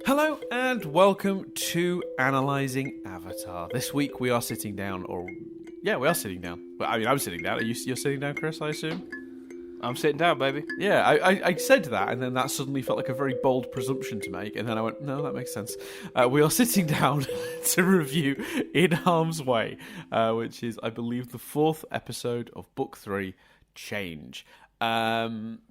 Hello and welcome to Analysing Avatar. This week we are sitting down, we are sitting down. Well, I mean, I'm sitting down. You're sitting down, Chris, I assume? I'm sitting down, baby. Yeah, I said that, and then that suddenly felt like a very bold presumption to make, and then I went, no, that makes sense. We are sitting down to review In Harm's Way, which is, I believe, the 4th episode of Book 3, Change.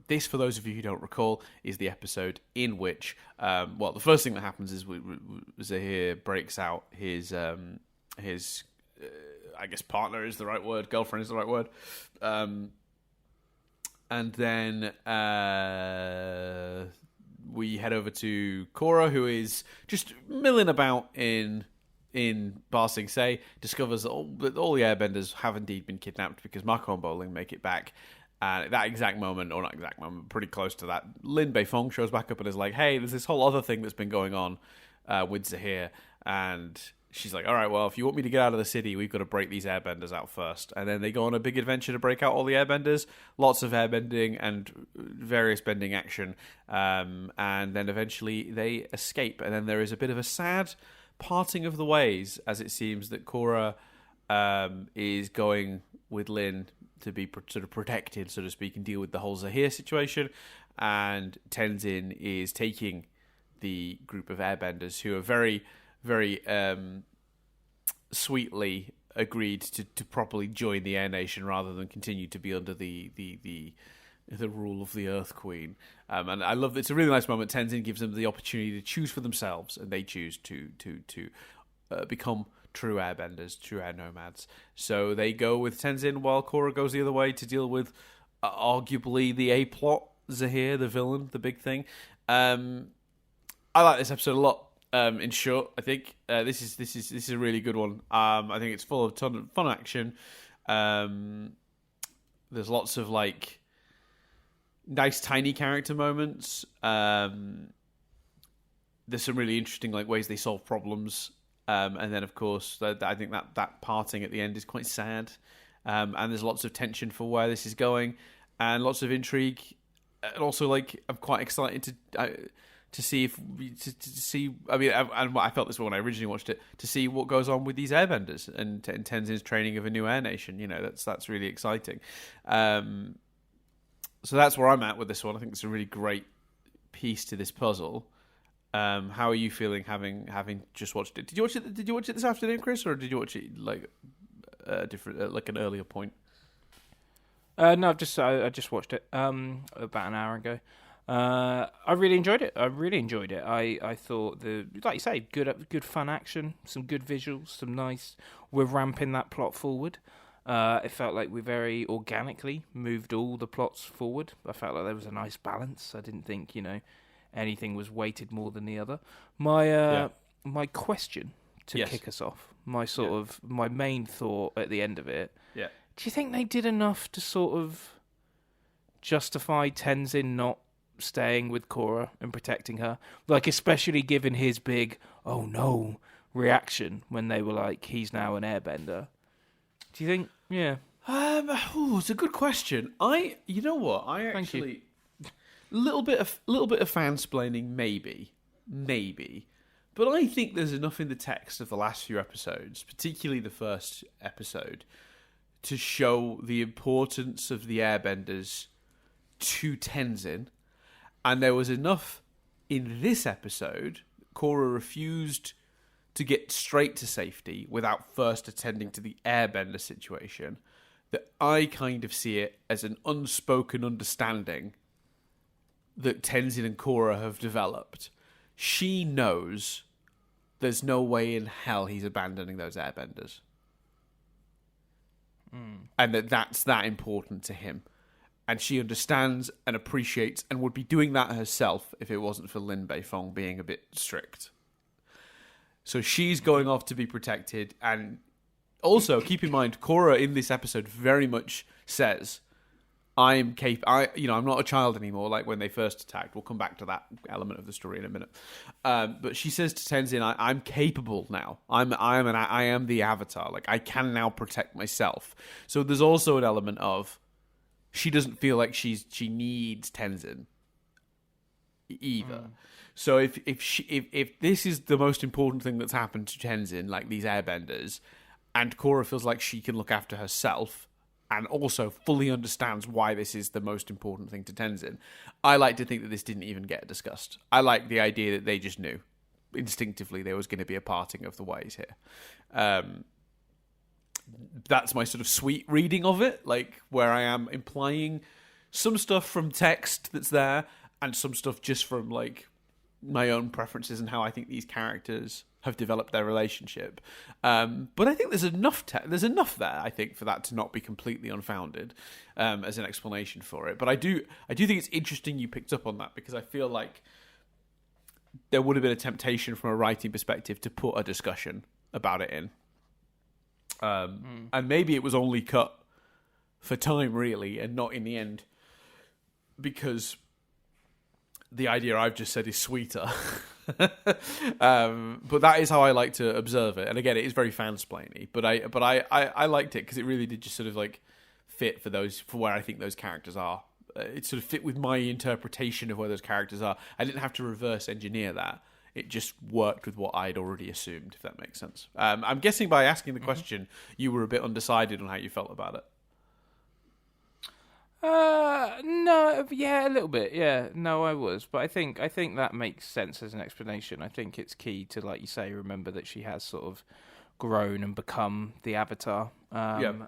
This, for those of you who don't recall, is the episode in which, the first thing that happens is Zahir breaks out his I guess partner is the right word, girlfriend is the right word, and then we head over to Korra, who is just milling about in Ba Sing Se, discovers that all the airbenders have indeed been kidnapped because Mako and Bowling make it back. And at that exact moment, or not exact moment, pretty close to that, Lin Beifong shows back up and is like, hey, there's this whole other thing that's been going on with Zahir. And she's like, all right, well, if you want me to get out of the city, we've got to break these airbenders out first. And then they go on a big adventure to break out all the airbenders. Lots of airbending and various bending action. And then eventually they escape. And then there is a bit of a sad parting of the ways, as it seems that Korra is going with Lin to be sort of protected, so to speak, and deal with the whole Zahir situation. And Tenzin is taking the group of airbenders who are very, very sweetly agreed to properly join the Air Nation rather than continue to be under the rule of the Earth Queen. And I love it's a really nice moment. Tenzin gives them the opportunity to choose for themselves, and they choose to become true airbenders, true air nomads. So they go with Tenzin while Korra goes the other way to deal with arguably the A-plot, Zahir, the villain, the big thing. I like this episode a lot. In short, I think this is a really good one. I think it's full of ton of fun action. There's lots of like nice tiny character moments. There's some really interesting like ways they solve problems. And then, of course, I think that parting at the end is quite sad. And there's lots of tension for where this is going, and lots of intrigue. And also, like, I'm quite excited to see I mean, I felt this when I originally watched it, to see what goes on with these airbenders and Tenzin's training of a new air nation. You know, that's really exciting. So that's where I'm at with this one. I think it's a really great piece to this puzzle. How are you feeling having just watched it? Did you watch it this afternoon, Chris, or did you watch it like different, like an earlier point? No, I just watched it about an hour ago. I really enjoyed it. I thought like you say, good fun action, some good visuals, some nice. We're ramping that plot forward. It felt like we very organically moved all the plots forward. I felt like there was a nice balance. I didn't think anything was weighted more than the other. My question to kick us off, my main thought at the end of it. Yeah. Do you think they did enough to sort of justify Tenzin not staying with Korra and protecting her? Like, especially given his big "oh no" reaction when they were like, "he's now an airbender." Do you think? Yeah. It's a good question. You know what? I actually. Little bit of fansplaining, maybe, but I think there's enough in the text of the last few episodes, particularly the first episode, to show the importance of the airbenders to Tenzin, and there was enough in this episode. Korra refused to get straight to safety without first attending to the airbender situation, that I kind of see it as an unspoken understanding that Tenzin and Korra have developed. She knows there's no way in hell he's abandoning those airbenders. And that's that important to him. And she understands and appreciates and would be doing that herself if it wasn't for Lin Beifong being a bit strict. So she's going off to be protected. And also, keep in mind, Korra in this episode very much says, I'm not a child anymore, like when they first attacked. We'll come back to that element of the story in a minute. But she says to Tenzin, I'm capable now. I am the Avatar. Like, I can now protect myself. So there's also an element of she doesn't feel like she needs Tenzin. either. So if this is the most important thing that's happened to Tenzin, like these airbenders, and Korra feels like she can look after herself and also fully understands why this is the most important thing to Tenzin, I like to think that this didn't even get discussed. I like the idea that they just knew instinctively there was going to be a parting of the ways here. That's my sort of sweet reading of it, like where I am implying some stuff from text that's there and some stuff just from like my own preferences and how I think these characters have developed their relationship. But I think there's enough there, I think, for that to not be completely unfounded as an explanation for it. But I do think it's interesting you picked up on that, because I feel like there would have been a temptation from a writing perspective to put a discussion about it in. And maybe it was only cut for time, really, and not in the end, because the idea I've just said is sweeter. But that is how I like to observe it. And again, it is very fansplainy, but I liked it because it really did just sort of like fit for where I think those characters are. It sort of fit with my interpretation of where those characters are. I didn't have to reverse engineer that. It just worked with what I'd already assumed, if that makes sense. I'm guessing by asking the question, you were a bit undecided on how you felt about it. No, yeah, a little bit, yeah. No, I was, but I think that makes sense as an explanation. I think it's key to, like you say, remember that she has sort of grown and become the Avatar. And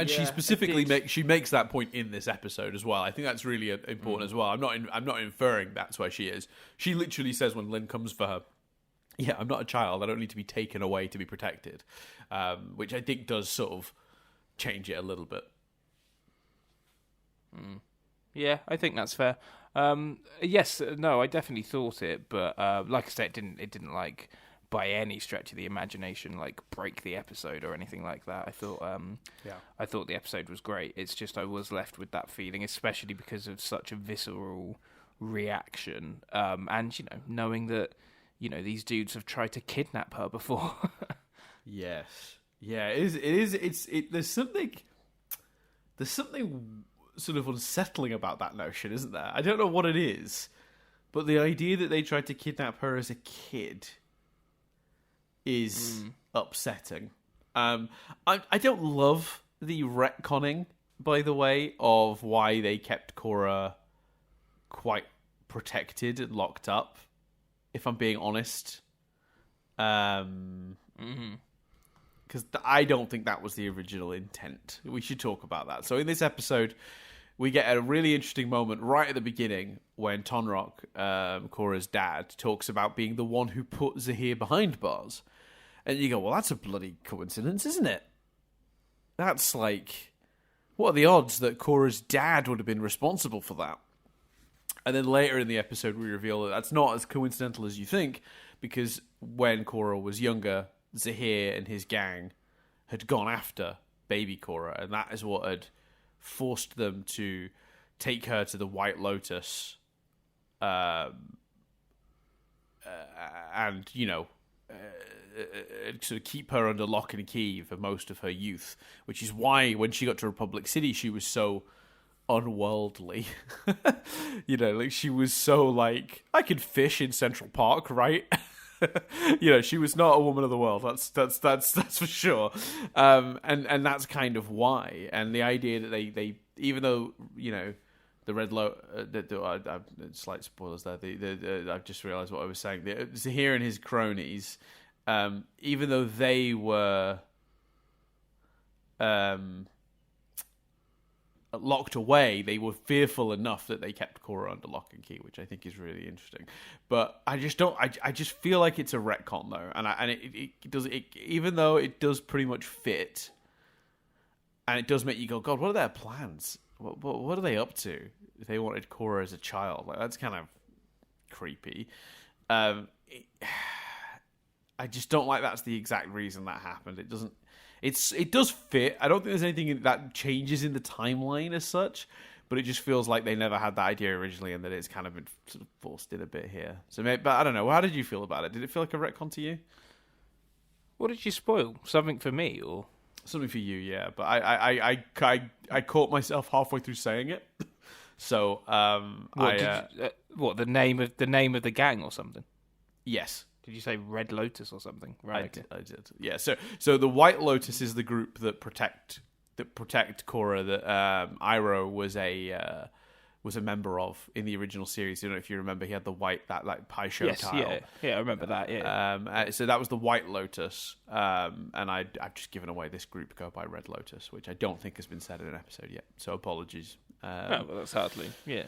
she specifically makes that point in this episode as well. I think that's really important as well. I'm not inferring that's where she is. She literally says when Lin comes for her, "Yeah, I'm not a child. I don't need to be taken away to be protected," which I think does sort of change it a little bit. Yeah, I think that's fair. Yes, no, I definitely thought it, but like I said, it didn't like by any stretch of the imagination like break the episode or anything like that. I thought the episode was great. It's just I was left with that feeling, especially because of such a visceral reaction, and knowing that these dudes have tried to kidnap her before. Yes, yeah, it is. There's something sort of unsettling about that notion, isn't there? I don't know what it is, but the idea that they tried to kidnap her as a kid is upsetting. I don't love the retconning, by the way, of why they kept Korra quite protected and locked up, if I'm being honest. Because I don't think that was the original intent. We should talk about that. So in this episode, we get a really interesting moment right at the beginning when Tonrok, Korra's dad, talks about being the one who put Zahir behind bars. And you go, well, that's a bloody coincidence, isn't it? That's like, what are the odds that Korra's dad would have been responsible for that? And then later in the episode, we reveal that that's not as coincidental as you think, because when Korra was younger, Zahir and his gang had gone after baby Korra, and that is what had forced them to take her to the White Lotus, and sort of keep her under lock and key for most of her youth, which is why when she got to Republic City, she was so unworldly. Like she was so like, I could fish in Central Park, right? She was not a woman of the world. That's for sure. And that's kind of why. And the idea that they even though the Red slight spoilers there. I've just realised what I was saying. Zahir and his cronies, even though they were locked away, they were fearful enough that they kept Korra under lock and key, which I think is really interesting. But I just don't. I just feel like it's a retcon though, and it does. Even though it does pretty much fit, and it does make you go, God, what are their plans? What are they up to? If they wanted Korra as a child, like that's kind of creepy. I just don't like that's the exact reason that happened. It doesn't. It does fit. I don't think there's anything that changes in the timeline as such, but it just feels like they never had that idea originally, and that it's kind of been sort of forced in a bit here. So, but I don't know. How did you feel about it? Did it feel like a retcon to you? What did you spoil? Something for me, or something for you? Yeah, but I caught myself halfway through saying it. So What, the name of the gang or something? Yes. Did you say Red Lotus or something? Right. I did. Yeah. So the White Lotus is the group that protect Korra that Iroh was a member of in the original series. I don't know if you remember. He had the white that like pie show tile. Yeah, I remember that. Yeah. So that was the White Lotus, and I've just given away this group go by Red Lotus, which I don't think has been said in an episode yet. So apologies. Well, that's hardly. Yeah,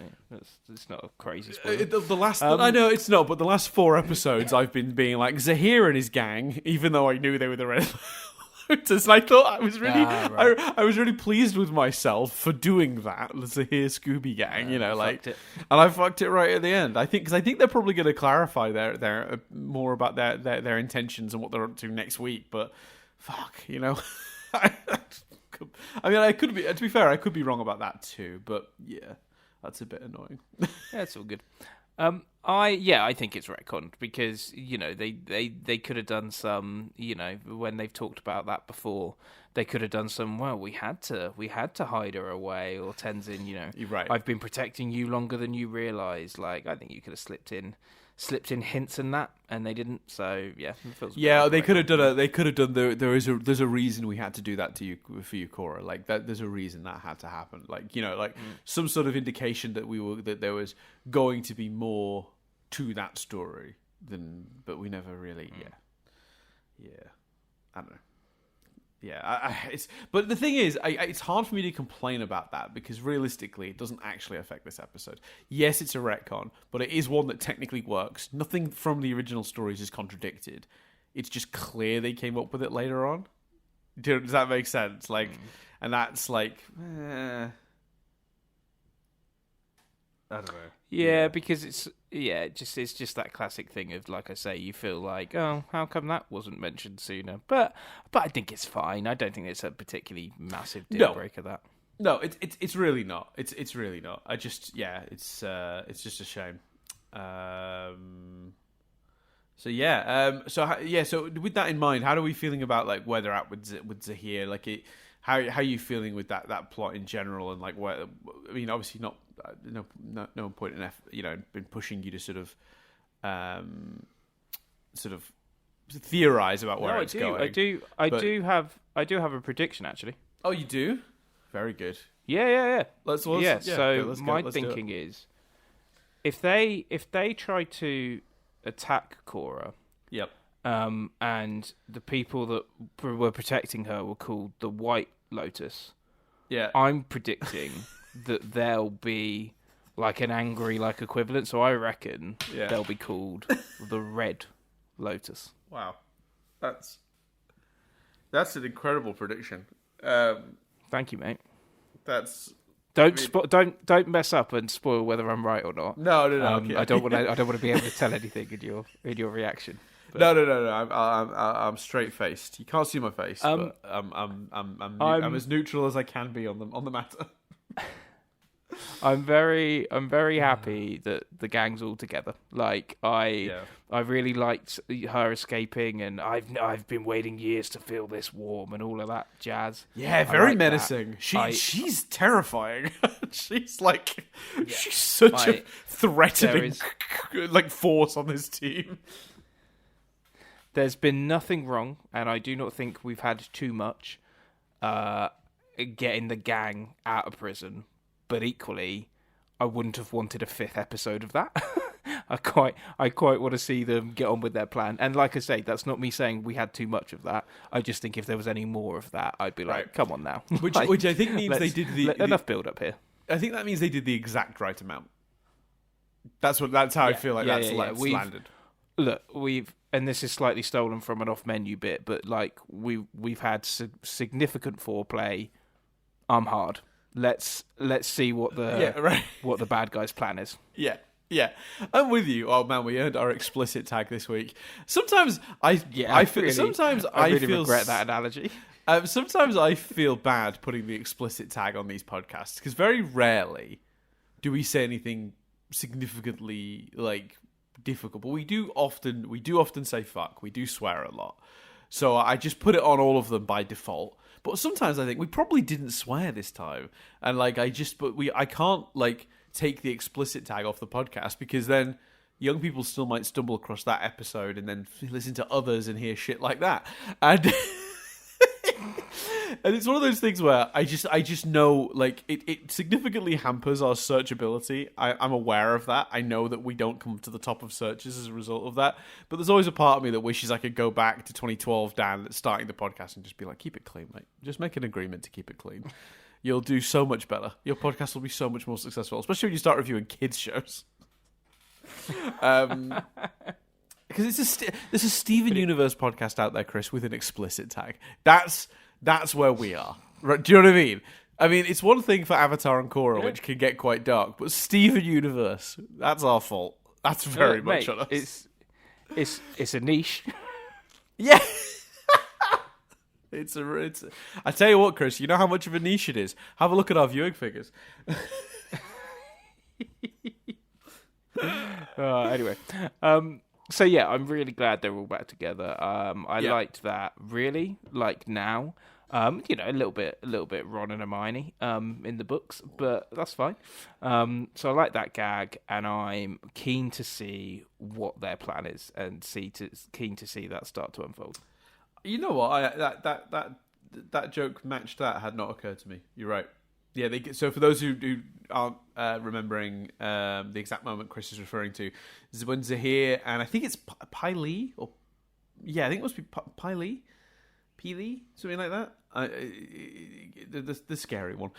it's not a crazy spoiler. The last, I know it's not, but the last 4 episodes I've been being like Zahir and his gang, even though I knew they were the Red Lotus. And I thought I was really, I was really pleased with myself for doing that. The Zahir Scooby gang, and I fucked it right at the end. Because I think they're probably going to clarify their more about their intentions and what they're up to next week. But fuck, I mean, I could be. To be fair, I could be wrong about that too. But yeah, that's a bit annoying. Yeah, it's all good. I think it's retconned because they could have done some. When they've talked about that before, they could have done some. Well, we had to hide her away, or Tenzin. You're right. I've been protecting you longer than you realise. Like, I think you could have slipped in hints in that, and they didn't. So yeah, they could have done. They could have done. There's a reason we had to do that to you for you, Korra. Like that. There's a reason that had to happen. Like some sort of indication that there was going to be more to that story but we never really. Yeah. I don't know. Yeah, but the thing is, it's hard for me to complain about that because realistically, it doesn't actually affect this episode. Yes, it's a retcon, but it is one that technically works. Nothing from the original stories is contradicted. It's just clear they came up with it later on. Does that make sense? And that's like, I don't know. Yeah, because it's just that classic thing of, like I say, you feel like, oh, how come that wasn't mentioned sooner? But I think it's fine. I don't think it's a particularly massive deal breaker. That no, it's really not. It's really not. It's just a shame. So with that in mind, how are we feeling about like where they're at with Zahir? Like how are you feeling with that plot in general? And like where, I mean, obviously not. No point in been pushing you to sort of theorize about where it's going. I do have a prediction actually. Oh, you do? Very good. Yeah. So my thinking is, if they try to attack Korra, yep. And the people that were protecting her were called the White Lotus. Yeah, I'm predicting that they'll be like an angry equivalent. So I reckon they'll be called the Red Lotus. Wow, that's an incredible prediction. Thank you, mate. Don't mess up and spoil whether I'm right or not. No. Okay. I don't want to be able to tell anything in your reaction. But... No. I'm straight faced. You can't see my face, but I'm as neutral as I can be on the matter. I'm very happy that the gang's all together. Like I really liked her escaping, and I've been waiting years to feel this warm and all of that jazz. Yeah, very menacing. She's terrifying. She's such a threatening force on this team. There's been nothing wrong, and I do not think we've had too much getting the gang out of prison. But equally, I wouldn't have wanted a 5th episode of that. I quite want to see them get on with their plan. And like I say, that's not me saying we had too much of that. I just think if there was any more of that, I'd be like, come on now. Which I think means they did enough build up here. I think that means they did the exact right amount. That's how I feel like that's landed. Look, and this is slightly stolen from an off-menu bit, but we've had significant foreplay. I'm hard. Let's see what the bad guy's plan is. Yeah, I'm with you. Oh man, we earned our explicit tag this week. Sometimes I feel regret that analogy. Sometimes I feel bad putting the explicit tag on these podcasts because very rarely do we say anything significantly difficult, but we do often say fuck. We do swear a lot, so I just put it on all of them by default. But sometimes I think we probably didn't swear this time, and I can't take the explicit tag off the podcast, because then young people still might stumble across that episode and then listen to others and hear shit like that. And and it's one of those things where I just know, like, it significantly hampers our searchability. I'm aware of that. I know that we don't come to the top of searches as a result of that. But there's always a part of me that wishes I could go back to 2012, Dan, starting the podcast, and just be like, keep it clean, mate. Just make an agreement to keep it clean. You'll do so much better. Your podcast will be so much more successful, especially when you start reviewing kids' shows. Because there's a Steven Universe podcast out there, Chris, with an explicit tag. That's where we are. Right? Do you know what I mean? I mean, it's one thing for Avatar and Korra, which can get quite dark, but Steven Universe, that's our fault. That's very much on us. It's a niche. Yeah. It's I tell you what, Chris, you know how much of a niche it is? Have a look at our viewing figures. Anyway, so yeah, I'm really glad they're all back together. I liked that, really, like now. A little bit Ron and Hermione in the books, but that's fine. So I like that gag, and I'm keen to see what their plan is, and keen to see that start to unfold. You know what? That joke matched that had not occurred to me. You're right. Yeah. So for those who aren't remembering the exact moment Chris is referring to, is when Zahir and I think it's Pai Li, or I think it must be Pai Li, something like that. The scary one.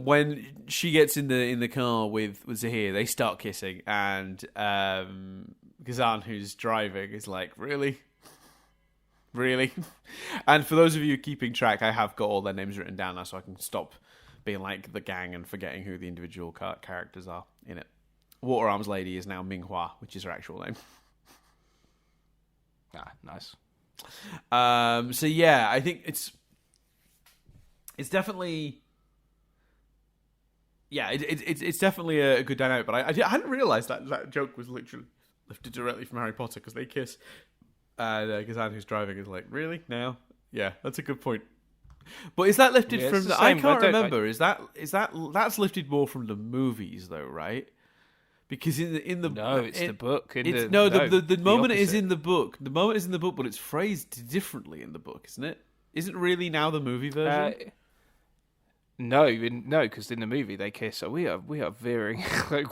When she gets in the car with Zahir, they start kissing, and Ghazan, who's driving, is like, really. And for those of you keeping track, I have got all their names written down now, so I can stop being like the gang and forgetting who the individual characters are in it. Water Arms Lady is now Minghua, which is her actual name. Nice. So yeah, I think it's definitely, it's definitely a good dynamic. But I hadn't realised that joke was literally lifted directly from Harry Potter, because they kiss. Ghazan, who's driving, is like, really now? Yeah, that's a good point. But is that lifted from the? I can't remember. Is that's lifted more from the movies though, right? Because in the it's the book. The moment is in the book. The moment is in the book, but it's phrased differently in the book, isn't it? Isn't really now the movie version? No, because in the movie they kiss. So we are veering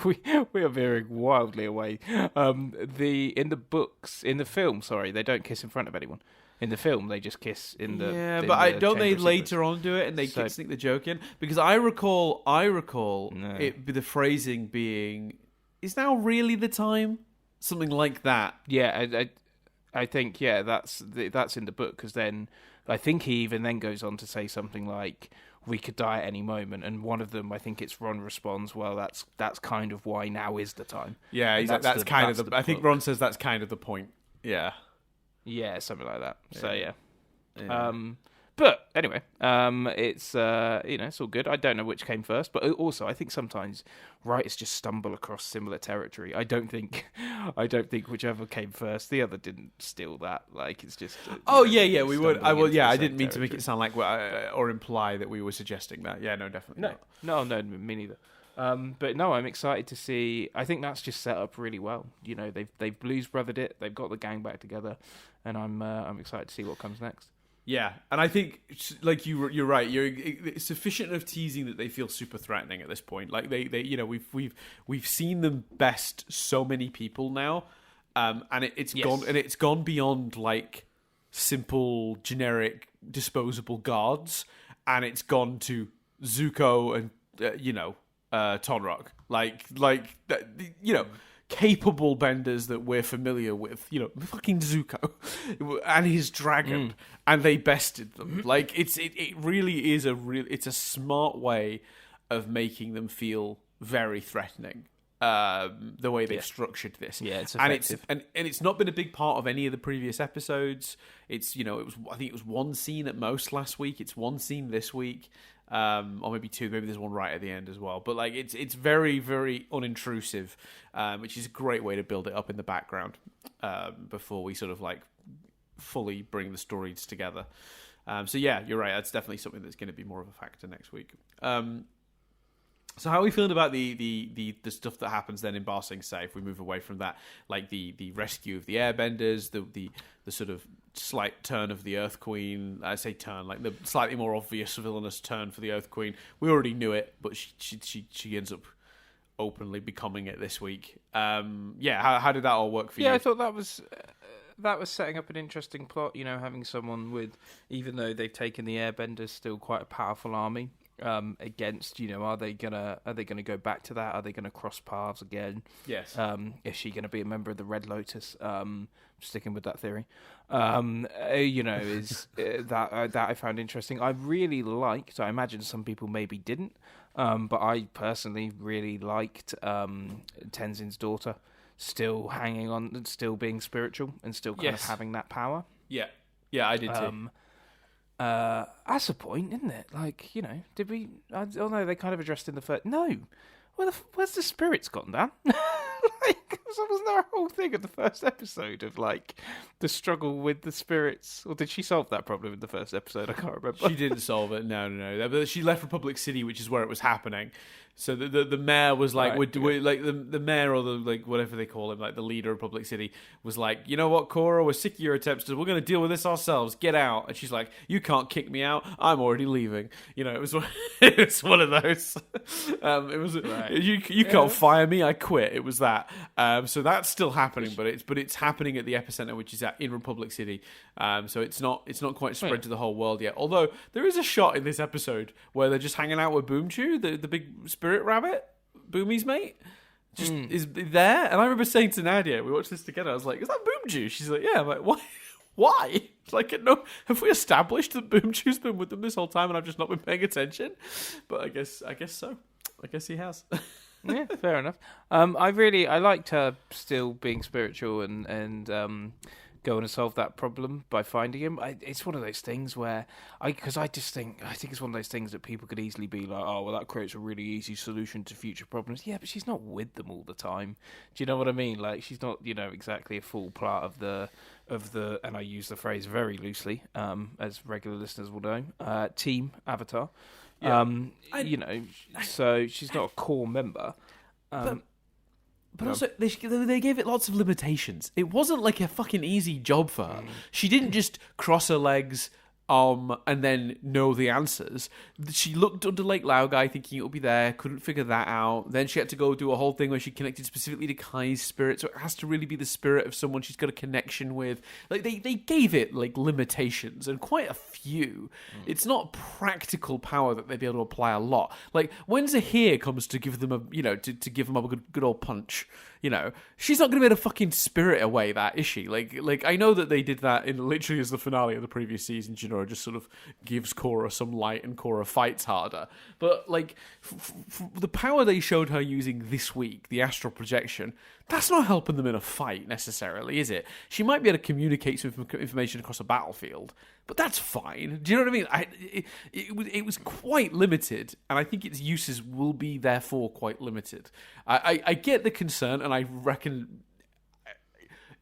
we are veering wildly away. In the film, they don't kiss in front of anyone. In the film, they just kiss in the don't they later on do it and they sneak the joke in? Because I recall the phrasing being, "Is now really the time?" Something like that. Yeah, I think that's in the book, because then I think he even then goes on to say something like, "We could die at any moment," and one of them, I think it's Ron, responds, "Well, that's kind of why now is the time." Yeah, that's kind of the. I think Ron says that's kind of the point. Yeah. Yeah, something like that. So yeah. But anyway, it's it's all good. I don't know which came first, but also I think sometimes writers just stumble across similar territory. I don't think whichever came first, the other didn't steal that. Like, it's just. We would. I didn't mean to make it sound like or imply that we were suggesting that. Yeah, no, definitely not. No, me neither. But no, I'm excited to see. I think that's just set up really well. You know, they've Blues Brothered it. They've got the gang back together, and I'm excited to see what comes next. Yeah, and I think, like, you're right. It's sufficient of teasing that they feel super threatening at this point. Like we've seen them best so many people now, and it's gone beyond like simple generic disposable guards, and it's gone to Zuko and Tonrok, capable benders that we're familiar with, fucking Zuko and his dragon, and they bested them. Like, it really is it's a smart way of making them feel very threatening. The way they've structured this, it's effective. and it's not been a big part of any of the previous episodes. It's I think it was one scene at most last week. It's one scene this week. Or maybe two, maybe there's one right at the end as well. But like it's very, very unintrusive, which is a great way to build it up in the background before we sort of like fully bring the stories together. So yeah, you're right. That's definitely something that's going to be more of a factor next week. So how are we feeling about the stuff that happens then in Ba Sing Se if we move away from that, like the rescue of the Airbenders, the sort of slight turn of the Earth Queen? I say turn, like the slightly more obvious villainous turn for the Earth Queen. We already knew it, but she ends up openly becoming it this week. How did that all work for you? Yeah, I thought that was setting up an interesting plot. You know, having someone with, even though they've taken the Airbenders, still quite a powerful army. Against, you know, are they gonna go back to that? Are they gonna cross paths again? Yes. Is she gonna be a member of the Red Lotus? Sticking with that theory, you know, is that I found interesting. I really liked. I imagine some people maybe didn't, but I personally really liked Tenzin's daughter still hanging on, still being spiritual, and still kind of having that power. Yeah, I did too. That's a point, isn't it? Like, you know, did we? Oh no, they kind of addressed in the first. No, where's the spirits gone, Dan? Like, wasn't there a whole thing in the first episode of like the struggle with the spirits, or did she solve that problem in the first episode? I can't remember. She didn't solve it. No. But she left Republic City, which is where it was happening. So the mayor was like, Right, like the mayor or the like whatever they call him, like the leader of Republic City, was like, you know what, Korra, we're sick of your attempts. We're going to deal with this ourselves. Get out. And she's like, you can't kick me out. I'm already leaving. You know, it was one of those. It was Right. you can't fire me. I quit. It was that. So that's still happening, but it's happening at the epicenter, which is in Republic City. So it's not quite spread to the whole world yet. Although there is a shot in this episode where they're just hanging out with Boomchu, the big spirit rabbit, Boomy's mate, just is there. And I remember saying to Nadia, we watched this together, I was like, is that Boomchu? She's like, yeah. I'm like, why? Like, no, have we established that Boomchu's been with them this whole time and I've just not been paying attention? But I guess so. I guess he has. Yeah, fair enough. I liked her still being spiritual and going to solve that problem by finding him. It's one of those things where I think it's one of those things that people could easily be like, oh well, that creates a really easy solution to future problems. Yeah, but she's not with them all the time. Do you know what I mean? Like, she's not, you know, exactly a full part of the and I use the phrase very loosely, as regular listeners will know, team Avatar. Yeah. You know, so she's not a core member. But also, they gave it lots of limitations. It wasn't like a fucking easy job for her. She didn't just cross her legs and then know the answers. She looked under Lake Laogai thinking it would be there, couldn't figure that out. Then she had to go do a whole thing where she connected specifically to Kai's spirit, so it has to really be the spirit of someone she's got a connection with. Like, they gave it, like, limitations, and quite a few. It's not practical power that they'd be able to apply a lot. Like, when Zahir comes to give them to give them a good old punch, you know, she's not going to be able to fucking spirit away that, is she? Like I know that they did that in literally as the finale of the previous season. Jinora just sort of gives Korra some light and Korra fights harder. But, like, the power they showed her using this week, the astral projection, that's not helping them in a fight necessarily, is it? She might be able to communicate some information across a battlefield, but that's fine. Do you know what I mean? It was quite limited, and I think its uses will be therefore quite limited. I get the concern, and I reckon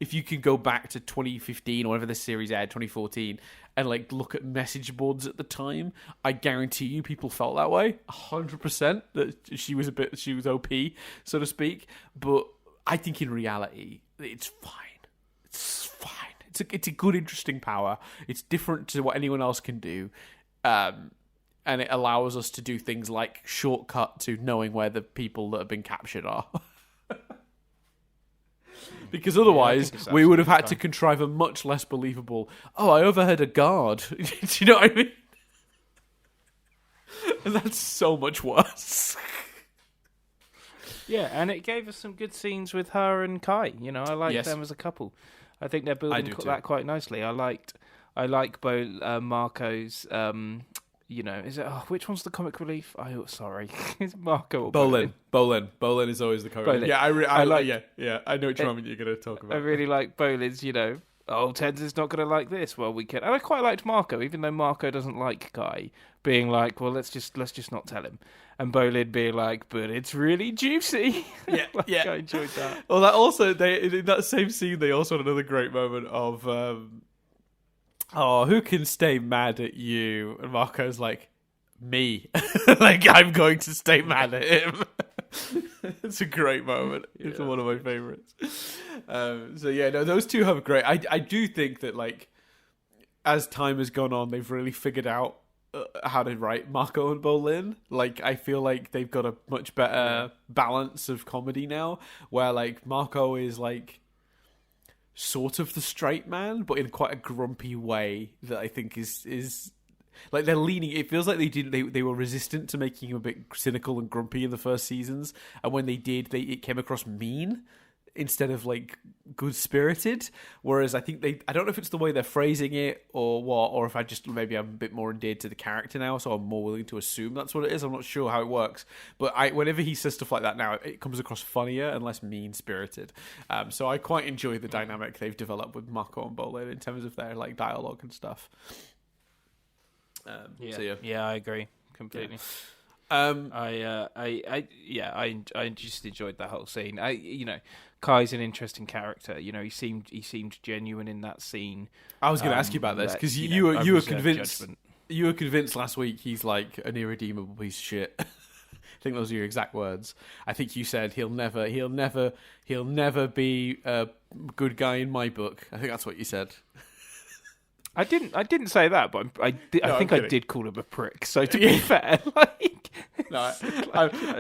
if you can go back to 2015 or whatever this series aired, 2014, and like look at message boards at the time, I guarantee you people felt that way 100%, that she was OP, so to speak. But I think in reality, it's fine. It's fine. It's a good, interesting power. It's different to what anyone else can do. And it allows us to do things like shortcut to knowing where the people that have been captured are. Because otherwise, we would have had to contrive a much less believable, oh, I overheard a guard. Do you know what I mean? And that's so much worse. Yeah, and it gave us some good scenes with her and Kai. You know, I like them as a couple. I think they're building that quite nicely. I like both Marco's. You know, is it? Oh, which one's the comic relief? Sorry, is it Marco or Bolin? Bolin is always the comic relief. Yeah, I like. Yeah. I know which one you're going to talk about. I really like Bolin's. You know, Tenzin's not going to like this. Well, we can. And I quite liked Marco, even though Marco doesn't like Kai, being like, well, let's just not tell him. And Bolin being like, but it's really juicy. Yeah, I enjoyed that. Well, that also in that same scene, they also had another great moment of, who can stay mad at you? And Marco's like, me. Like, I'm going to stay mad at him. It's a great moment. It's one of my favorites. So yeah, no, those two have great. I do think that, like, as time has gone on, they've really figured out how to write Mako and Bolin. Like, I feel like they've got a much better balance of comedy now, where, like, Mako is, like, sort of the straight man, but in quite a grumpy way that I think is like, they're leaning. It feels like they were resistant to making him a bit cynical and grumpy in the first seasons, and when they did, it came across mean instead of, like, good spirited. Whereas I think I don't know if it's the way they're phrasing it or what, or if maybe I'm a bit more endeared to the character now, so I'm more willing to assume that's what it is. I'm not sure how it works, but whenever he says stuff like that now, it comes across funnier and less mean spirited. So I quite enjoy the dynamic they've developed with Mako and Bolin in terms of their, like, dialogue and stuff. I agree completely. Yeah. I just enjoyed that whole scene. Kai's an interesting character. He seemed genuine in that scene. I was going to ask you about this because you were convinced. You were convinced last week he's, like, an irredeemable piece of shit. I think those are your exact words. I think you said he'll never be a good guy in my book. I think that's what you said. I didn't say that, but I think I did call him a prick. So to be fair,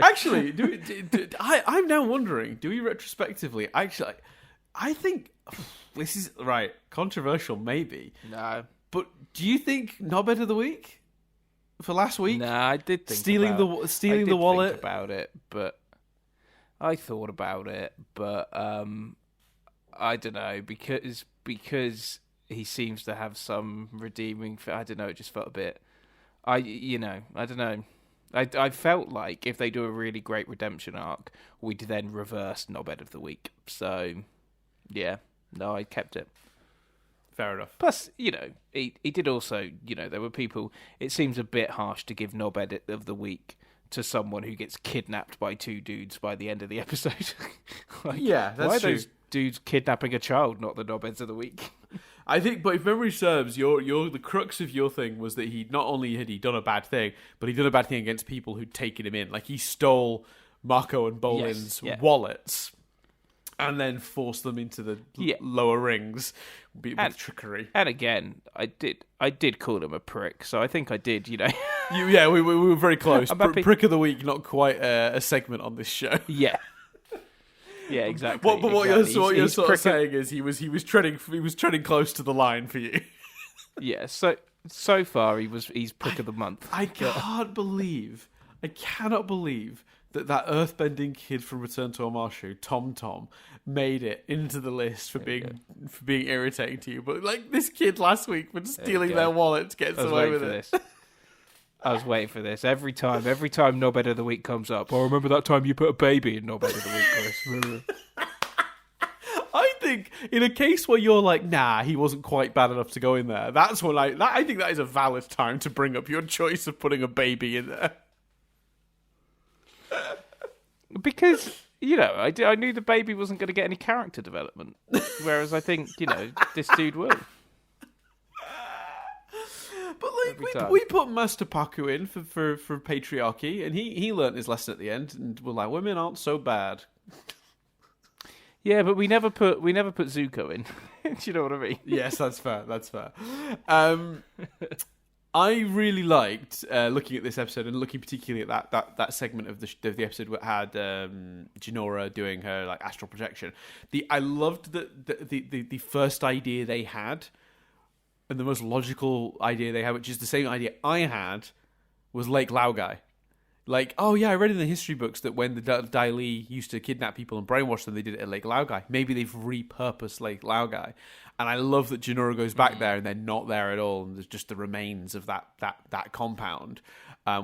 actually, I'm now wondering, do we retrospectively? Actually, I think this is right. Controversial, maybe. No, but do you think Knobhead of the Week for last week? No, I did think stealing the wallet. Think about it, but I thought about it, but I don't know because he seems to have some redeeming. I don't know. It just felt a bit. I don't know. I felt like if they do a really great redemption arc, we'd then reverse Knobhead of the Week. So, yeah, no, I kept it. Fair enough. Plus, he did also. There were people. It seems a bit harsh to give Knobhead of the Week to someone who gets kidnapped by two dudes by the end of the episode. That's why are true. those dudes kidnapping a child, not the Knobheads of the Week? I think, but if memory serves, the crux of your thing was that he not only had he done a bad thing, but he'd done a bad thing against people who'd taken him in. Like, he stole Mako and Bolin's wallets and then forced them into the lower rings with trickery. And again, I did call him a prick, so I think I did. We were very close. Prick of the Week, not quite a segment on this show. Yeah. Yeah, exactly. What you're sort of saying is he was treading close to the line for you. Yeah. So far he's prick of the month. I cannot believe that earthbending kid from Return to Omashu, Tom, made it into the list for being irritating to you. But, like, this kid last week for stealing their wallets gets away with it. I was waiting for this. Every time Knobhead of the Week comes up, I remember that time you put a baby in Knobhead of the Week, Chris. I think in a case where you're like, nah, he wasn't quite bad enough to go in there, that's when I think that is a valid time to bring up your choice of putting a baby in there. Because, I knew the baby wasn't going to get any character development. Whereas I think, this dude will. But, like, we put Master Paku in for patriarchy, and he learnt his lesson at the end, and we're like, women aren't so bad. Yeah, but we never put Zuko in. Do you know what I mean? Yes, that's fair. I really liked looking at this episode and looking particularly at that segment of the episode that had Jinora doing her, like, astral projection. I loved the first idea they had. And the most logical idea they had, which is the same idea I had, was Lake Laogai. Like, oh yeah, I read in the history books that when the Dai Li used to kidnap people and brainwash them, they did it at Lake Laogai. Maybe they've repurposed Lake Laogai. And I love that Jinora goes back there and they're not there at all, and there's just the remains of that compound,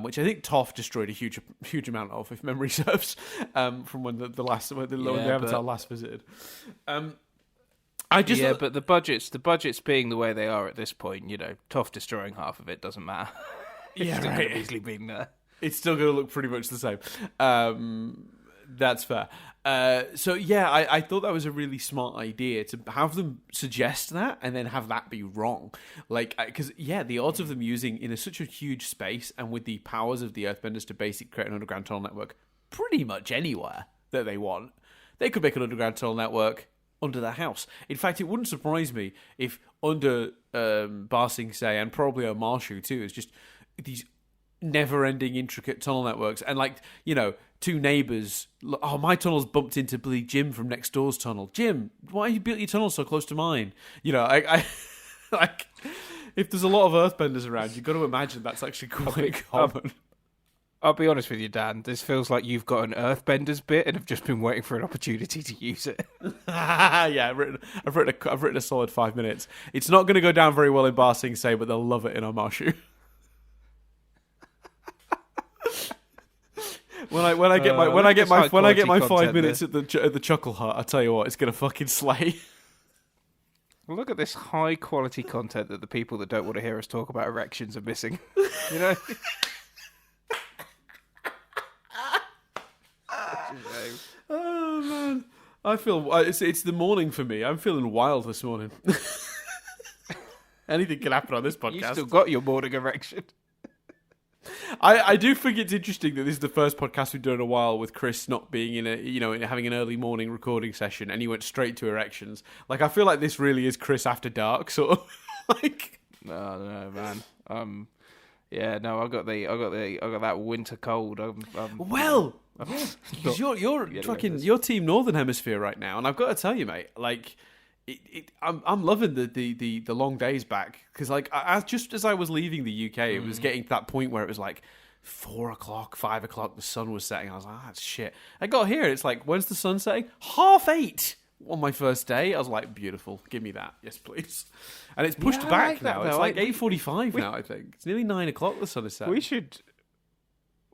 which I think Toph destroyed a huge amount of, if memory serves, from when the Avatar last visited. But the budgets being the way they are at this point, Toph destroying half of it doesn't matter. It's still right. easily being there. It's still going to look pretty much the same. That's fair. So yeah, I thought that was a really smart idea to have them suggest that and then have that be wrong. Like, because the odds of them using in such a huge space and with the powers of the Earthbenders to basically create an underground tunnel network pretty much anywhere that they want, they could make an underground tunnel network under their house. In fact, it wouldn't surprise me if under Ba Sing Se and probably Omashu too, is just these never-ending intricate tunnel networks, and like, you know, two neighbours, oh, my tunnel's bumped into bloody Jim from next door's tunnel. Jim, why you built your tunnel so close to mine? You know, I like, if there's a lot of earthbenders around, you've got to imagine that's actually quite common. I'll be honest with you, Dan. This feels like you've got an Earthbenders bit and have just been waiting for an opportunity to use it. Yeah, I've written a solid 5 minutes. It's not going to go down very well in Ba Sing Se, but they'll love it in Omashu. When I get my 5 minutes at the Chuckle Hut, I tell you what, it's gonna fucking slay. Well, look at this high quality content that the people that don't want to hear us talk about erections are missing. You know. Oh man, I feel it's the morning for me. I'm feeling wild this morning. Anything can happen on this podcast. You still got your morning erection. I do think it's interesting that this is the first podcast we've done in a while with Chris not being having an early morning recording session, and he went straight to erections. Like, I feel like this really is Chris after dark, sort of. Like, no, man. Yeah, no, I got that winter cold. Because you're Team Northern Hemisphere right now, and I've got to tell you, mate, like, I'm loving the long days back, because like just as I was leaving the UK, it was getting to that point where it was like 4 o'clock, 5 o'clock, the sun was setting. I was like, that's shit. I got here, it's like, when's the sun setting? 8:30 on my first day. I was like, beautiful, give me that, yes please. And it's pushed back now. It's like 8:45 now. I think it's nearly 9 o'clock. The sun is setting.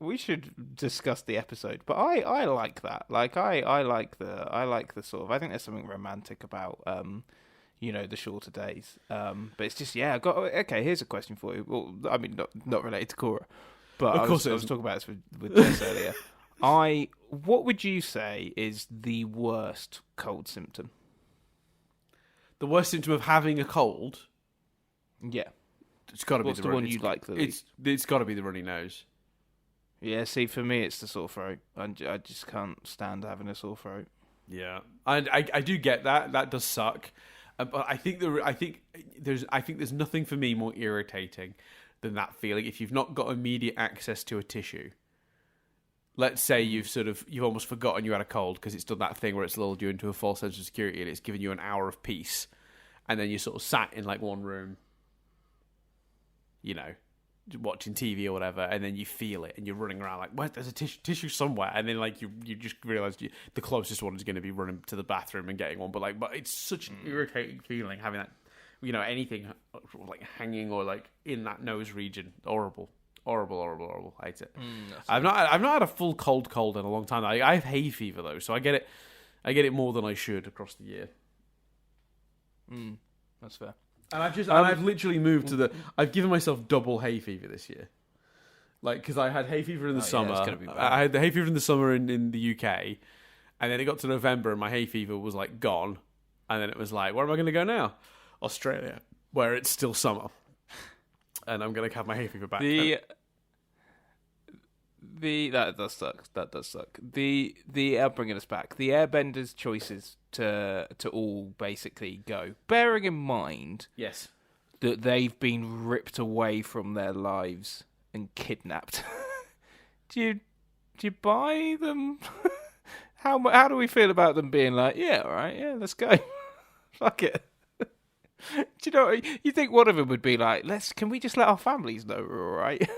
We should discuss the episode, but I like that. Like I like the sort of, I think there's something romantic about the shorter days. But it's just here's a question for you. Well, I mean, not related to Korra, but I was talking about this with Jess earlier. What would you say is the worst cold symptom? The worst symptom of having a cold? Yeah, it's got to be the one you like the least. It's got to be the runny nose. Yeah, see, for me, it's the sore throat. I just can't stand having a sore throat. Yeah, I do get that. That does suck. But I think there's nothing for me more irritating than that feeling if you've not got immediate access to a tissue. Let's say you've almost forgotten you had a cold because it's done that thing where it's lulled you into a false sense of security and it's given you an hour of peace, and then you sort of sat in like one room, you know, watching TV or whatever, and then you feel it and you're running around like, what, there's a tissue somewhere, and then like you just realise the closest one is going to be running to the bathroom and getting one, but it's such an irritating feeling having that, you know, anything like hanging or like in that nose region. Horrible. I hate it. I've not had a full cold in a long time. I have hay fever though, so I get it more than I should across the year. That's fair. And I've literally moved to I've given myself double hay fever this year. Like, because I had hay fever in the summer. Yeah, it's gonna be bad. I had the hay fever in the summer in the UK, and then it got to November and my hay fever was like gone. And then it was like, where am I going to go now? Australia, where it's still summer. And I'm going to have my hay fever back. That does suck. Bringing us back. The Airbenders' choices to all basically go. Bearing in mind, yes, that they've been ripped away from their lives and kidnapped. Do you buy them? How do we feel about them being like, yeah, all right, yeah, let's go, fuck it. Do you know? You think one of them would be like, can we just let our families know we're all right?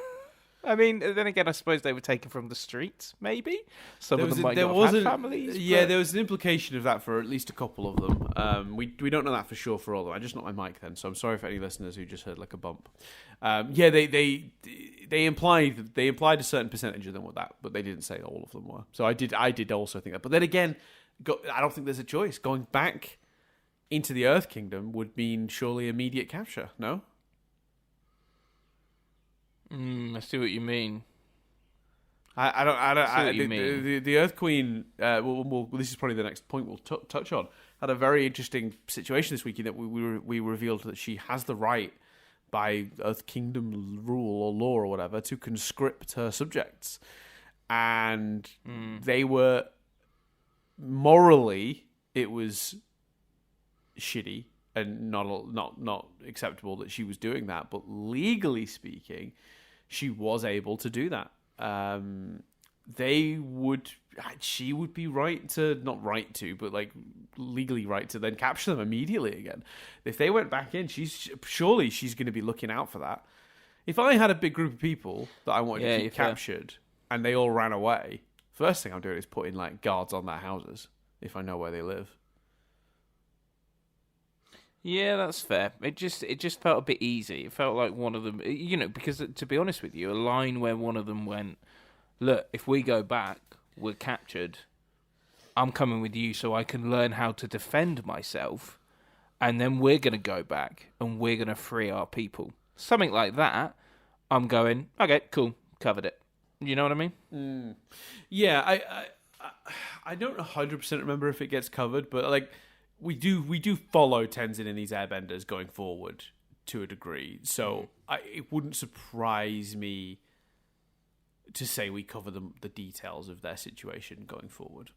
I mean, then again, I suppose they were taken from the streets, maybe. Some of them might not have had families. Yeah, there was an implication of that for at least a couple of them. We don't know that for sure for all of them. I just knocked my mic then, so I'm sorry for any listeners who just heard like a bump. Yeah, they implied a certain percentage of them were that, but they didn't say all of them were. So I did also think that. But then again, I don't think there's a choice. Going back into the Earth Kingdom would mean surely immediate capture, no? I see what you mean. See what you mean. The Earth Queen. This is probably the next point we'll touch on. Had a very interesting situation this week in that we revealed that she has the right, by Earth Kingdom rule or law or whatever, to conscript her subjects, and they were morally it was shitty and not acceptable that she was doing that, but legally speaking, she was able to do that. She would be right to, not right to, but like legally right to then capture them immediately again. If they went back in, she's going to be looking out for that. If I had a big group of people that I wanted to keep captured and they all ran away, first thing I'm doing is putting like guards on their houses if I know where they live. Yeah, that's fair. It just felt a bit easy. It felt like one of them, because to be honest with you, a line where one of them went, look, if we go back, we're captured. I'm coming with you so I can learn how to defend myself. And then we're going to go back and we're going to free our people. Something like that. I'm going, okay, cool, covered it. You know what I mean? Yeah, I don't 100% remember if it gets covered, but like we do follow Tenzin in these airbenders going forward to a degree. So it wouldn't surprise me to say we cover the details of their situation going forward.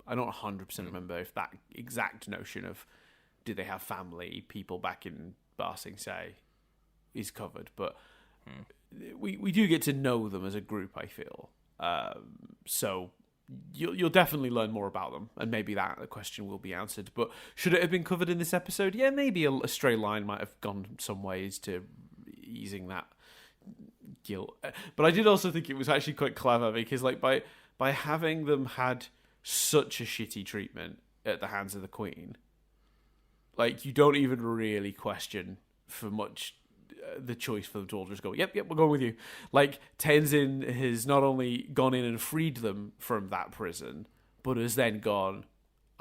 I don't 100% remember if that exact notion of do they have family, people back in Ba Sing Se is covered, but we do get to know them as a group, I feel. So you'll definitely learn more about them, and maybe that question will be answered. But should it have been covered in this episode? Yeah, maybe a stray line might have gone some ways to easing that guilt. But I did also think it was actually quite clever because, like, by having them had such a shitty treatment at the hands of the Queen, like, you don't even really question for much the choice for them to all just go, yep, we're going with you. Like, Tenzin has not only gone in and freed them from that prison, but has then gone,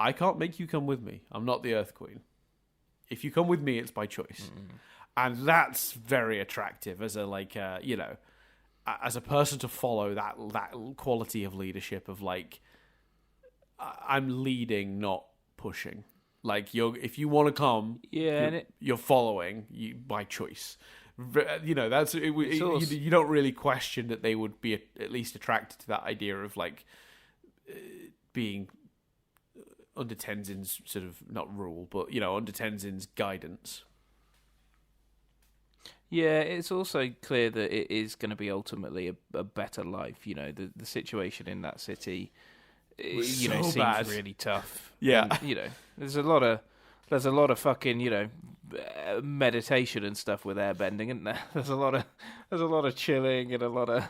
I can't make you come with me. I'm not the Earth Queen. If you come with me, it's by choice. And that's very attractive as as a person to follow that quality of leadership of, like, I'm leading, not pushing. Like, if you want to come, you're following by choice. That's you don't really question that they would be at least attracted to that idea of, like, being under Tenzin's sort of, not rule, but under Tenzin's guidance. Yeah, it's also clear that it is going to be ultimately a better life. The situation in that city, seems bad. Really tough. Yeah, and, there's a lot of fucking meditation and stuff with airbending, isn't there? There's a lot of chilling and a lot of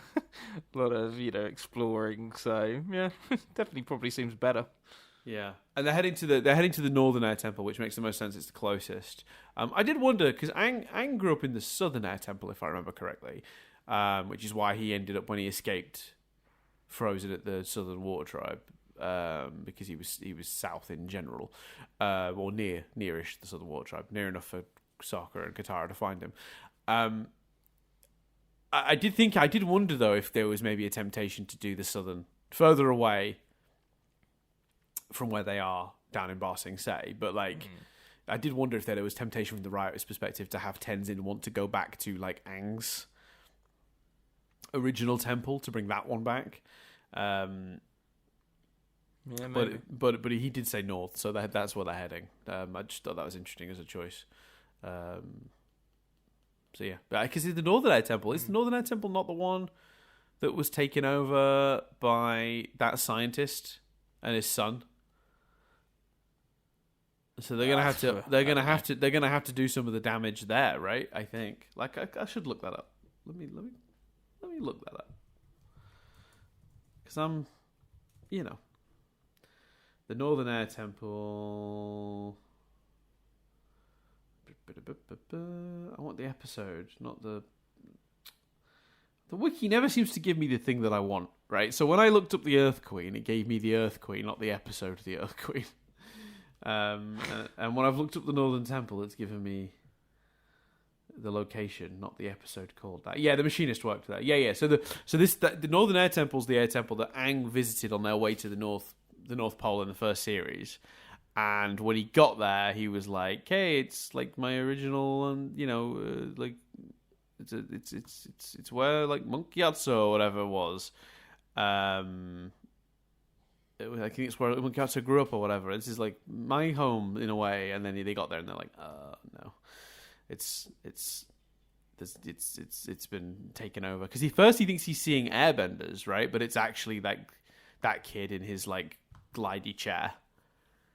exploring. So yeah, definitely probably seems better. Yeah, and they're heading to the Northern Air Temple, which makes the most sense. It's the closest. I did wonder because Aang grew up in the Southern Air Temple, if I remember correctly, which is why he ended up, when he escaped, frozen at the Southern Water Tribe. Because he was south in general, or nearish the Southern Water Tribe, near enough for Sokka and Katara to find him. I did wonder though if there was maybe a temptation to do the Southern further away from where they are down in Ba Sing Se, but like I did wonder if there was temptation from the writer's perspective to have Tenzin want to go back to like Aang's original temple to bring that one back. Yeah, maybe. But he did say north, so that's where they're heading. I just thought that was interesting as a choice. So yeah, because the Northern Air Temple, is the Northern Air Temple not the one that was taken over by that scientist and his son? So they're gonna have to do some of the damage there, right? I think. Like I should look that up. Let me look that up. Because I'm, the Northern Air Temple. I want the episode, not the. The wiki never seems to give me the thing that I want, right? So when I looked up the Earth Queen, it gave me the Earth Queen, not the episode of the Earth Queen. And when I've looked up the Northern Temple, it's given me the location, not the episode called that. Yeah, the machinist worked there. Yeah. So the Northern Air Temple is the air temple that Aang visited on their way to the North Pole in the first series. And when he got there, he was like, "Hey, it's like my original, and like it's where like Monk Yatso or whatever it was. I think it's where Monk Yatso grew up or whatever. This is like my home in a way." And then they got there and they're like, "No, it's been taken over." Because he thinks he's seeing airbenders, right? But it's actually like that kid in his like glidey chair.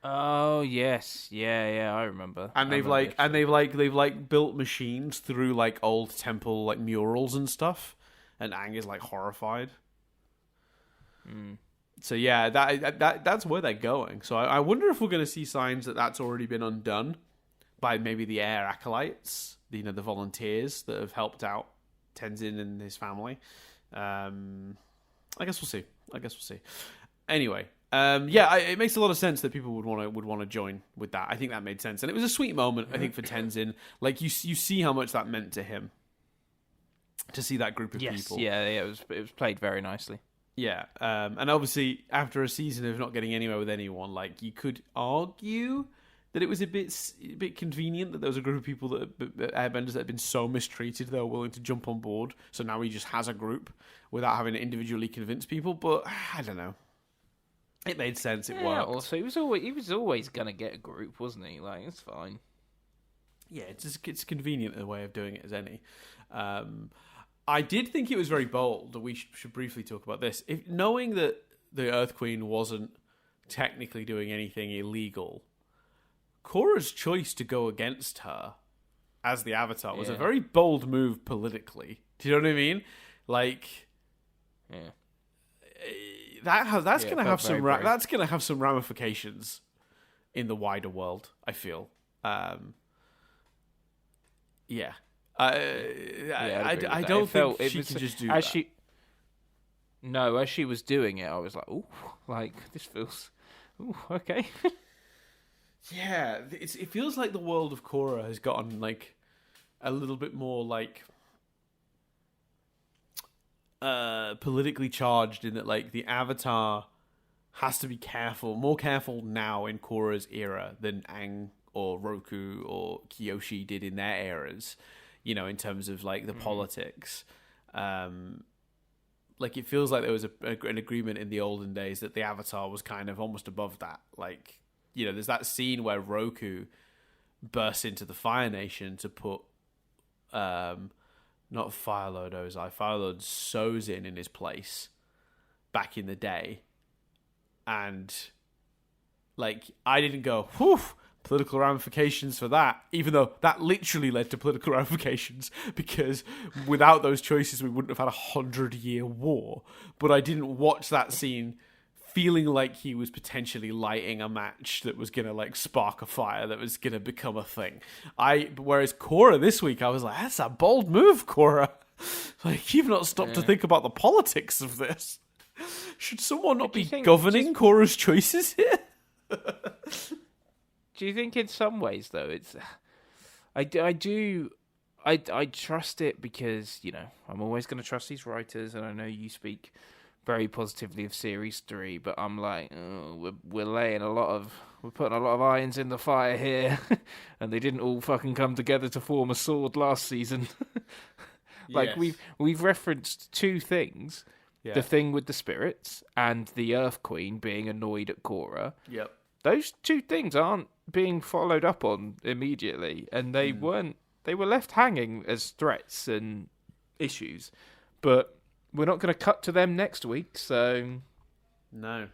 Oh yes, yeah, I remember. And they've built machines through like old temple like murals and stuff, and Aang is like horrified. So yeah, that's where they're going. So I wonder if we're going to see signs that that's already been undone by maybe the air acolytes, the volunteers that have helped out Tenzin and his family. I guess we'll see. Anyway. It makes a lot of sense that people would want to join with that. I think that made sense, and it was a sweet moment. I think for Tenzin, like you see how much that meant to him to see that group of people. Yeah, it was played very nicely. Yeah, and obviously after a season of not getting anywhere with anyone, like you could argue that it was a bit convenient that there was a group of people airbenders that had been so mistreated they were willing to jump on board. So now he just has a group without having to individually convince people. But I don't know. It made sense. It worked. Also, he was always gonna get a group, wasn't he? Like, it's fine. Yeah, it's convenient a way of doing it as any. I did think it was very bold. We should briefly talk about this. Knowing that the Earth Queen wasn't technically doing anything illegal, Korra's choice to go against her as the Avatar was a very bold move politically. Do you know what I mean? Like, yeah. That's gonna have some ramifications in the wider world. I feel, I don't think she can just do that. As she was doing it, I was like, "Ooh, like this feels, ooh, okay." Yeah, it feels like the world of Korra has gotten like a little bit more like politically charged in that like the Avatar has to be more careful now in Korra's era than Aang or Roku or Kyoshi did in their eras, in terms of like the politics. Like it feels like there was an agreement in the olden days that the Avatar was kind of almost above that. Like, there's that scene where Roku bursts into the Fire Nation to put not Firelord Ozai, Firelord Sozin in his place back in the day. And, like, I didn't go, whew, political ramifications for that, even though that literally led to political ramifications, because without those choices, we wouldn't have had 100-year war. But I didn't watch that scene feeling like he was potentially lighting a match that was going to like spark a fire that was going to become a thing. Whereas Korra this week, I was like, that's a bold move, Korra. Like, you've not stopped to think about the politics of this. Should someone not be governing Korra's choices here? Do you think in some ways, though, it's... I trust it because, I'm always going to trust these writers, and I know you speak very positively of Series 3, but I'm like, we're putting a lot of irons in the fire here, and they didn't all fucking come together to form a sword last season. Like, yes. We've referenced two things. Yeah. The thing with the spirits and the Earth Queen being annoyed at Korra. Yep. Those two things aren't being followed up on immediately, and they weren't. They were left hanging as threats and issues, but we're not going to cut to them next week, so... No.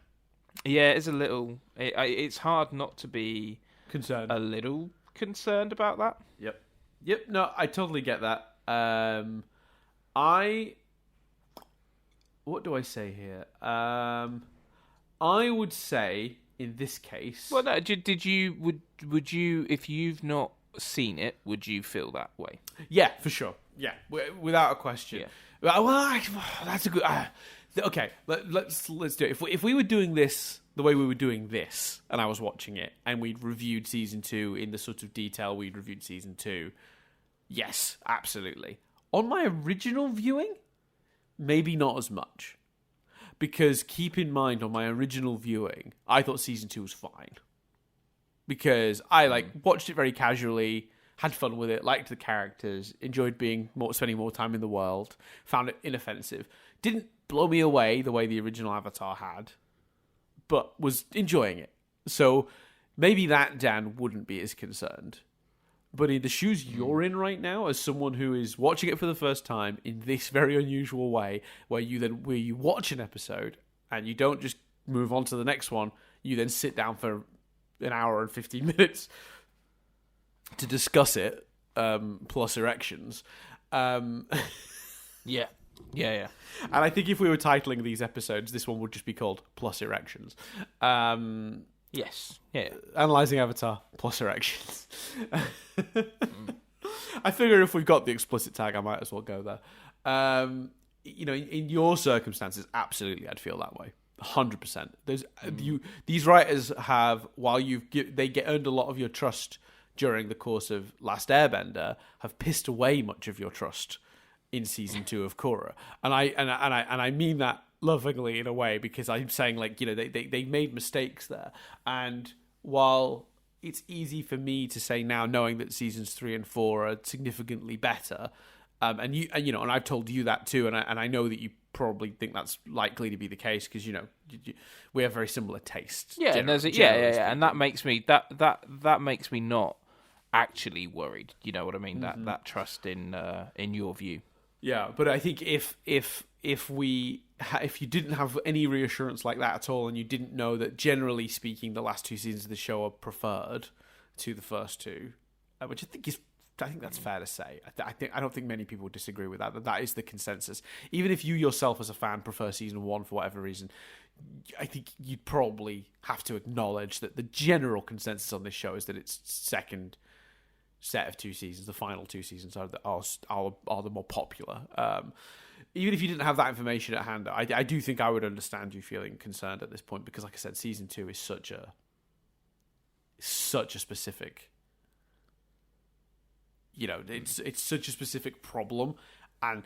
Yeah, it's a little... It's hard not to be... concerned. A little concerned about that. Yep, no, I totally get that. What do I say here? I would say, in this case... Well, no, would you, if you've not seen it, would you feel that way? Yeah, for sure. Yeah, without a question. Yeah. Well, that's a good... okay, let's do it. If we were doing this the way we were doing this, and I was watching it, and we'd reviewed Season 2 in the sort of detail we'd reviewed Season 2, Yes, absolutely. On my original viewing, maybe not as much. Because keep in mind, on my original viewing, I thought season 2 was fine. Because I watched it very casually, had fun with it, liked the characters, enjoyed spending more time in the world, found it inoffensive. Didn't blow me away the way the original Avatar had, but was enjoying it. So maybe that Dan wouldn't be as concerned. But in the shoes you're in right now, as someone who is watching it for the first time in this very unusual way, where you watch an episode and you don't just move on to the next one, you then sit down for an hour and 15 minutes to discuss it, plus erections. Yeah. And I think if we were titling these episodes, this one would just be called Plus Erections. Yes. Yeah. Analysing Avatar plus erections. I figure if we've got the explicit tag, I might as well go there. In your circumstances, absolutely, I'd feel that way. 100%. These writers have, while they earned a lot of your trust during the course of Last Airbender, have pissed away much of your trust in season 2 of Korra, and I mean that lovingly in a way, because I'm saying they made mistakes there, and while it's easy for me to say now, knowing that seasons 3 and 4 are significantly better, and I've told you that too, and I know that you probably think that's likely to be the case because we have very similar tastes. Yeah, and and that makes me that makes me not actually worried. You know what I mean? Mm-hmm. That trust in your view. Yeah, but I think if you didn't have any reassurance like that at all, and you didn't know that generally speaking the last 2 seasons of the show are preferred to the first 2, which I think that's fair to say. I don't think many people would disagree with that. That is the consensus. Even if you yourself as a fan prefer season 1 for whatever reason, I think you'd probably have to acknowledge that the general consensus on this show is that its second set of 2 seasons, the final 2 seasons, are the more popular. Even if you didn't have that information at hand, I do think I would understand you feeling concerned at this point, because, like I said, season 2 is such a specific. It's such a specific problem, and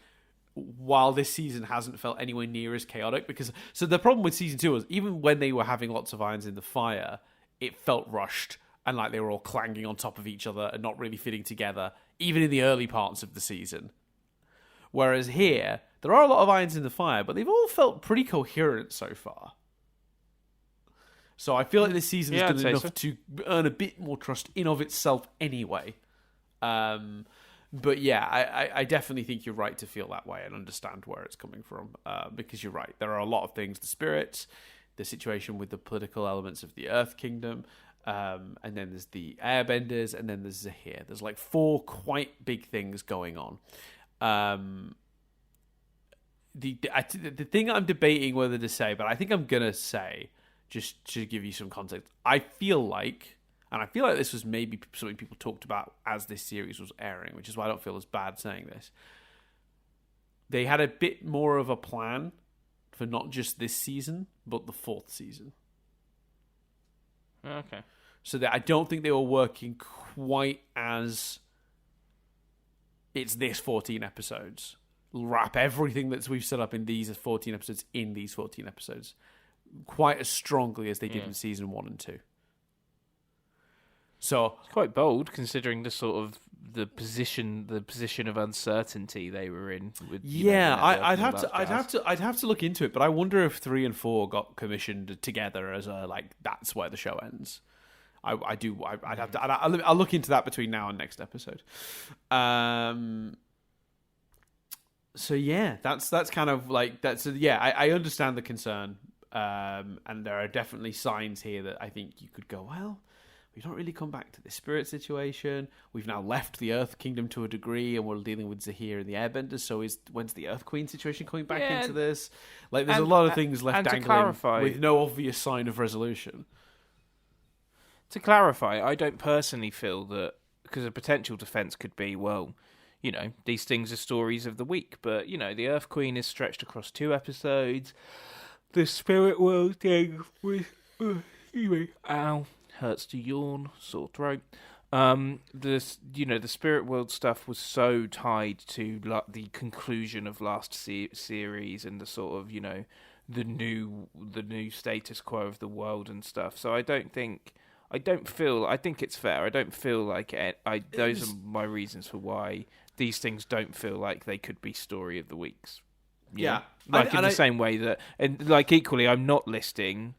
while this season hasn't felt anywhere near as chaotic, so the problem with season 2 was even when they were having lots of irons in the fire, it felt rushed and like they were all clanging on top of each other and not really fitting together, even in the early parts of the season. Whereas here, there are a lot of irons in the fire, but they've all felt pretty coherent so far. So I feel like this season has done enough to earn a bit more trust in of itself anyway. But yeah, I definitely think you're right to feel that way and understand where it's coming from, because you're right. There are a lot of things, the spirits, the situation with the political elements of the Earth Kingdom, and then there's the Airbenders, and then there's Zahir. There's 4 quite big things going on. The thing I'm debating whether to say, but I think I'm going to say, just to give you some context, I feel like this was maybe something people talked about as this series was airing, which is why I don't feel as bad saying this. They had a bit more of a plan for not just this season, but the 4th season. Okay. So that I don't think they were working quite as it's this 14 episodes. Wrap everything that we've set up in these 14 episodes in these 14 episodes quite as strongly as they did in season 1 and 2. So it's quite bold considering the sort of the position of uncertainty they were in. With, I'd have to look into it, but I wonder if 3 and 4 got commissioned together as that's where the show ends. I'll look into that between now and next episode. So yeah, that's kind of that's I understand the concern, and there are definitely signs here that I think you could go, well, we don't really come back to the spirit situation. We've now left the Earth Kingdom to a degree, and we're dealing with Zahir and the Airbenders. So when's the Earth Queen situation coming back into this? There's a lot of things left dangling with no obvious sign of resolution. To clarify, I don't personally feel that, because a potential defence could be, well, these things are stories of the week, but, the Earth Queen is stretched across 2 episodes. The spirit world thing with... Ow. Hurts to yawn, sore throat. The spirit world stuff was so tied to the conclusion of last series and the sort of the new status quo of the world and stuff. So I think it's fair. I don't feel like those are my reasons for why these things don't feel like they could be story of the weeks. Yeah. Like in the same way that, and like equally, I'm not listing,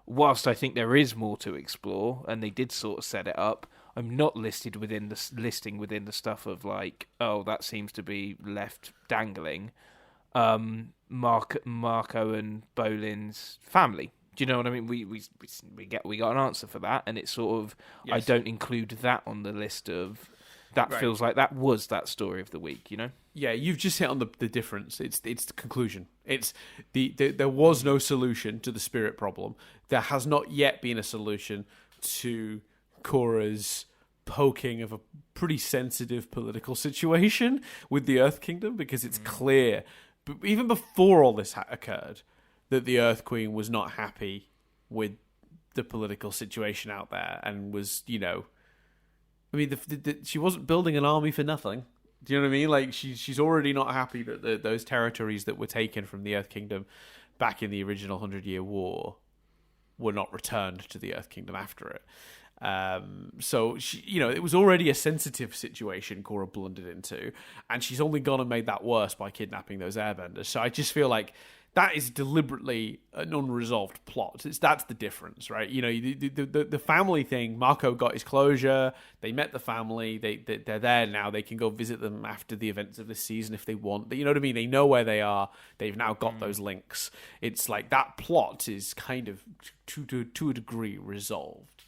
whilst I think there is more to explore, and they did sort of set it up, I'm not listing within the stuff of like, oh, that seems to be left dangling. Marco and Bolin's family. Do you know what I mean? We got an answer for that, and it's sort of I don't include that on the list of that. Feels like that was that story of the week. Yeah, you've just hit on the difference. It's the conclusion. It's there was no solution to the spirit problem. There has not yet been a solution to Korra's poking of a pretty sensitive political situation with the Earth Kingdom, because it's clear, but even before all this occurred, that the Earth Queen was not happy with the political situation out there, and was, she wasn't building an army for nothing. Do you know what I mean? Like, she's already not happy that those territories that were taken from the Earth Kingdom back in the original 100-Year War were not returned to the Earth Kingdom after it. So it was already a sensitive situation Korra blundered into, and she's only gone and made that worse by kidnapping those airbenders. So I just feel like that is deliberately an unresolved plot. That's the difference, right? The family thing. Marco got his closure. They met the family. They're there now. They can go visit them after the events of this season if they want. You know what I mean? They know where they are. They've now got those links. It's like that plot is kind of to a degree resolved.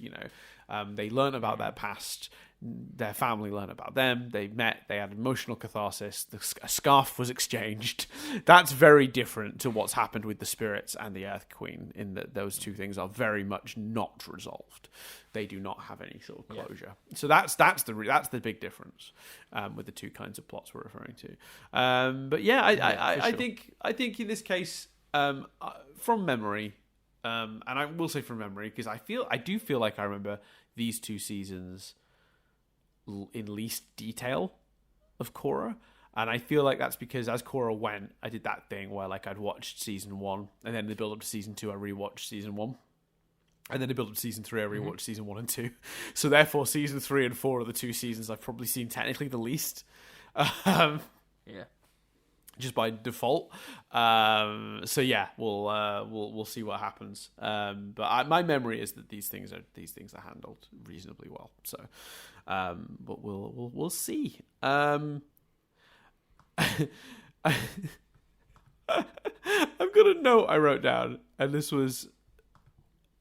They learn about their past. Their family learned about them. They met. They had emotional catharsis. A scarf was exchanged. That's very different to what's happened with the spirits and the Earth Queen, in that those two things are very much not resolved. They do not have any sort of closure. Yeah. So that's the big difference with the two kinds of plots we're referring to. But yeah, I think in this case, from memory, and I will say from memory, because I do feel like I remember these two seasons in least detail of Korra, and I feel like that's because as Korra went, I did that thing where like I'd watched season 1, and then the build up to season 2 I rewatched season 1, and then the build up to season 3 I rewatched season 1 and 2. So therefore season 3 and 4 are the two seasons I've probably seen technically the least. Just by default. So yeah, we'll see what happens. But my memory is that these things are handled reasonably well. So, but we'll see. I've got a note I wrote down, and this was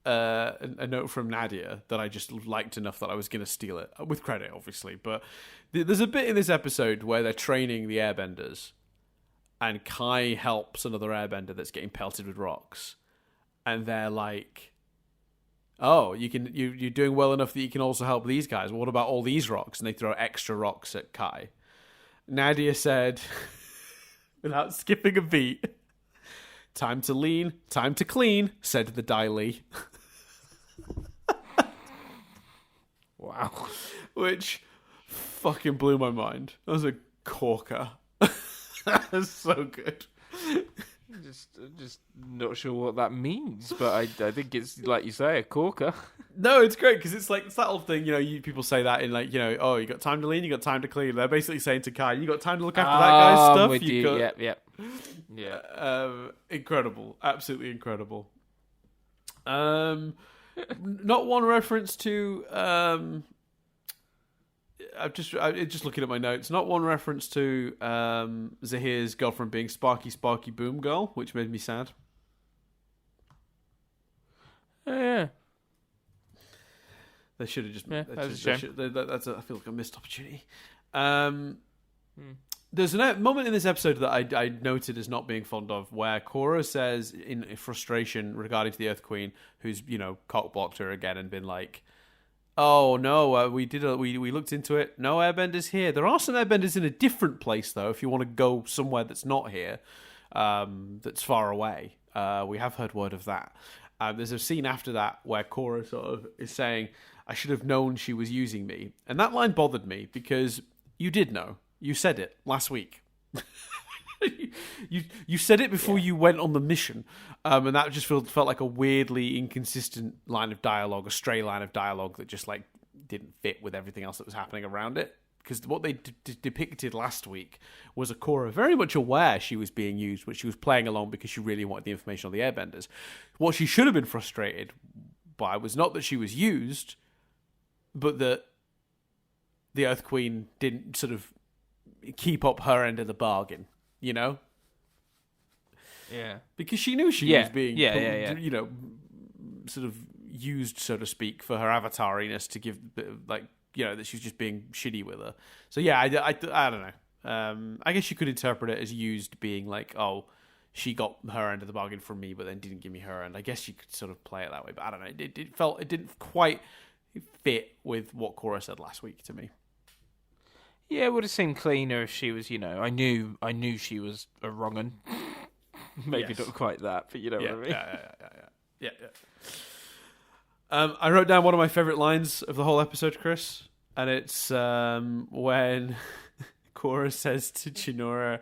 a note from Nadia that I just liked enough that I was going to steal it with credit, obviously. But there's a bit in this episode where they're training the airbenders, and Kai helps another airbender that's getting pelted with rocks, and they're like, "Oh, you're doing well enough that you can also help these guys. What about all these rocks?" And they throw extra rocks at Kai. Nadia said, without skipping a beat, "Time to lean, time to clean," said the Daily. Wow. Which fucking blew my mind. That was a corker. That's so good. Just not sure what that means, but I think it's, like you say, a corker. No, it's great because it's like it's that old thing, people say that in like, oh, you got time to lean, you got time to clean. They're basically saying to Kai, you got time to look after that guy's stuff. With you. Got... Yeah. Incredible, absolutely incredible. Not one reference to. I'm just looking at my notes. Not one reference to Zahir's girlfriend being Sparky Boom Girl, which made me sad. Yeah. They should have just. Yeah, that's a shame. I feel like a missed opportunity. There's a moment in this episode that I noted as not being fond of, where Korra says in frustration regarding to the Earth Queen, who's cock blocked her again and been like, "Oh no, we looked into it. No airbenders here. There are some airbenders in a different place though. If you want to go somewhere that's not here, that's far away. We have heard word of that." There's a scene after that where Korra sort of is saying, I should have known she was using me. And that line bothered me because you did know. You said it last week. You said it before you went on the mission, and that just felt like a weirdly inconsistent line of dialogue, a stray line of dialogue that just like didn't fit with everything else that was happening around it. Because what they depicted last week was a Korra very much aware she was being used, but she was playing along because she really wanted the information on the Airbenders. What she should have been frustrated by was not that she was used, but that the Earth Queen didn't sort of keep up her end of the bargain. You know? Yeah. Because she knew she was being, you know, sort of used, so to speak, for her avatariness to give, like, you know, that she was just being shitty with her. So, yeah, I don't know. I guess you could interpret it as used being like, oh, she got her end of the bargain from me, but then didn't give me her end. I guess you could sort of play it that way, but I don't know. It didn't quite fit with what Korra said last week to me. Yeah, it would have seemed cleaner if she was, you know, I knew she was a wrong un. Maybe not quite that, but you know what I mean. Yeah. I wrote down one of my favourite lines of the whole episode, Chris, and it's when Korra says to Chinora,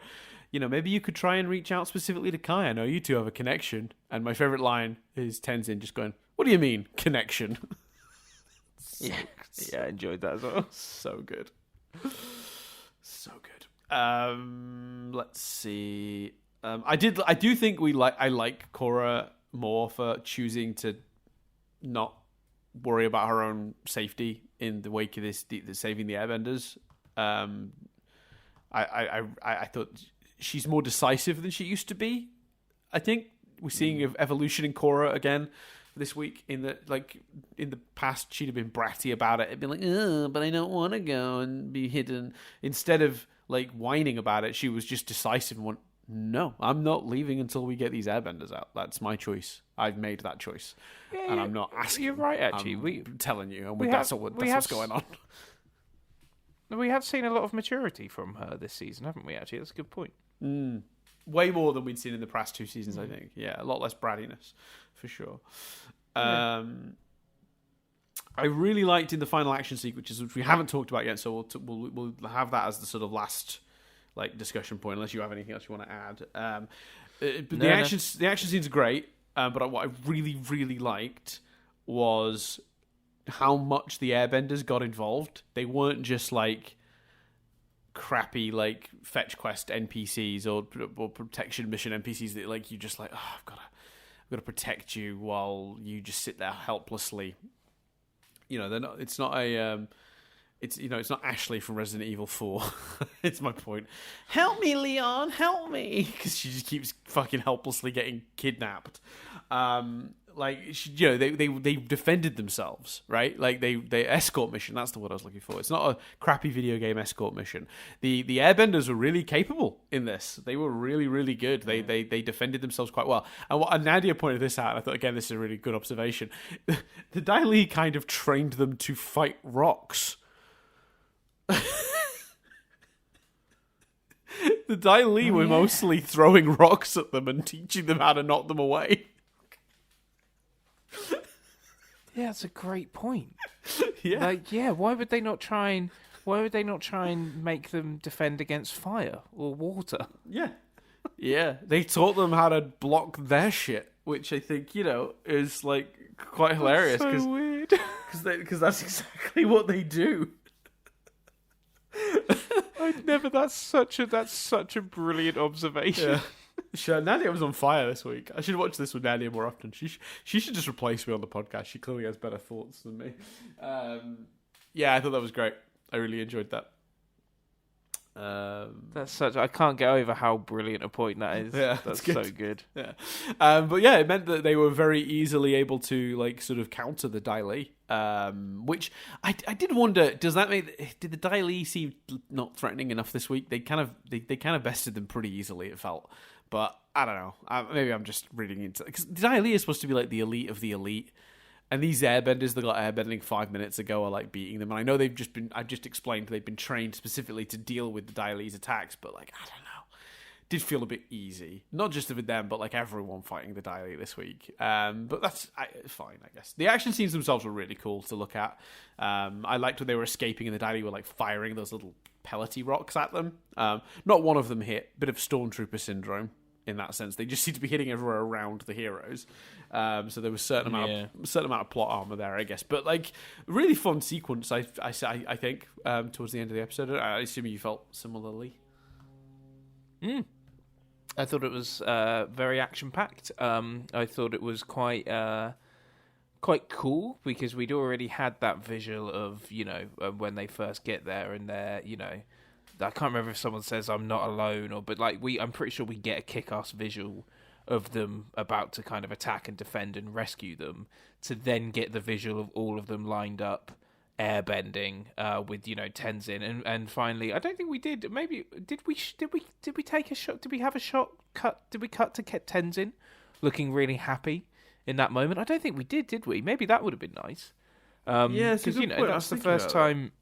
you know, maybe you could try and reach out specifically to Kai. I know you two have a connection. And my favourite line is Tenzin just going, what do you mean, connection? Yeah, I enjoyed that as well. So good. So good. Let's see. I do think I like Korra more for choosing to not worry about her own safety in the wake of this saving the Airbenders. I thought she's more decisive than she used to be. I think we're seeing an evolution in Korra again this week. In the past, she'd have been bratty about it. It'd be like, but I don't want to go and be hidden. Instead of like whining about it, she was just decisive and went, no, I'm not leaving until we get these Airbenders out. That's my choice. I've made that choice, and I'm not asking. You're right, actually. I'm telling you, and that's what's going on. We have seen a lot of maturity from her this season, haven't we? Actually, that's a good point. Way more than we'd seen in the past 2 seasons, I think. Yeah, a lot less brattiness, for sure. I really liked in the final action sequences, which we haven't talked about yet, so we'll have that as the sort of last like discussion point, unless you have anything else you want to add. The action scenes are great, but what I really, really liked was how much the Airbenders got involved. They weren't just like crappy like fetch quest NPCs or protection mission NPCs that like you just like, oh, I've got to protect you while you just sit there helplessly. You know, they're not. It's not a. It's not Ashley from Resident Evil 4. It's my point. Help me, Leon. Help me, because she just keeps fucking helplessly getting kidnapped. They defended themselves, right? Like they escort mission. That's the word I was looking for. It's not a crappy video game escort mission. The Airbenders were really capable in this. They were really, really good. They defended themselves quite well. And Nadia pointed this out. And I thought again, this is a really good observation. The Dai Li kind of trained them to fight rocks. The Dai Li were mostly throwing rocks at them and teaching them how to knock them away. Yeah, that's a great point. Yeah. Like, yeah, why would they not try and make them defend against fire or water? Yeah. Yeah. They taught them how to block their shit, which I think, is like quite hilarious. That's so weird. Because that's exactly what they do. That's such a brilliant observation. Yeah. Sure, Nadia was on fire this week. I should watch this with Nadia more often. She should just replace me on the podcast. She clearly has better thoughts than me. Yeah, I thought that was great. I really enjoyed that. I can't get over how brilliant a point that is. Yeah, that's good. So good. Yeah, but yeah, it meant that they were very easily able to like sort of counter the Dai Li, which I did wonder. Did the Dai Li seem not threatening enough this week? They kind of bested them pretty easily. It felt, but I don't know. Maybe I'm just reading into it because the Dai Li is supposed to be like the elite of the elite. And these airbenders that got airbending 5 minutes ago are like beating them. And I know I've just explained they've been trained specifically to deal with the Dai Li's attacks, but like, I don't know. did feel a bit easy. Not just with them, but like everyone fighting the Daily this week. But that's fine, I guess. The action scenes themselves were really cool to look at. I liked when they were escaping and the Daily were like firing those little pellety rocks at them. Not one of them hit. Bit of Stormtrooper syndrome in that sense. They just seem to be hitting everywhere around the heroes. So there was a certain amount of plot armor there, I guess. But like, really fun sequence, I think, towards the end of the episode. I assume you felt similarly. I thought it was very action-packed. I thought it was quite cool because we'd already had that visual of, when they first get there and they're, I can't remember if someone says I'm not alone but like I'm pretty sure we get a kick-ass visual of them about to kind of attack and defend and rescue them, to then get the visual of all of them lined up airbending with Tenzin and finally I don't think we did. Maybe did we take a shot? Did we have a shot cut? Did we cut to get Tenzin looking really happy in that moment? I don't think we did we? Maybe that would have been nice. Because that's the first time.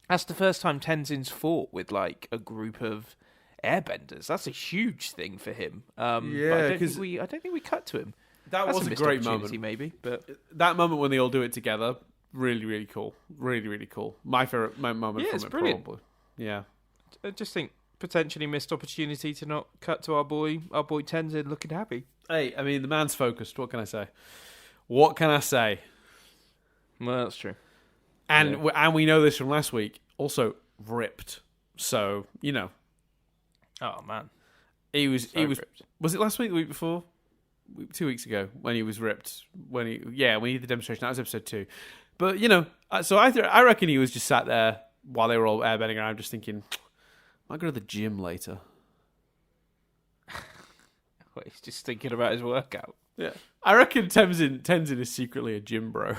That's the first time Tenzin's fought with like a group of airbenders. That's a huge thing for him. But I don't think we cut to him. That's was a great moment, maybe. But that moment when they all do it together, really, really cool. Really, really cool. My favorite moment from it, brilliant. probably. Yeah. I just think potentially missed opportunity to not cut to our boy Tenzin looking happy. Hey, I mean, the man's focused. What can I say? What can I say? Well, that's true. And we know this from last week. Also ripped. So Oh man, he was ripped. Was it last week? The week before? 2 weeks ago when he was ripped. When he did the demonstration. That was episode 2. But so I reckon he was just sat there while they were all airbending around, just thinking, I might go to the gym later. Wait, he's just thinking about his workout. Yeah, I reckon Tenzin is secretly a gym bro.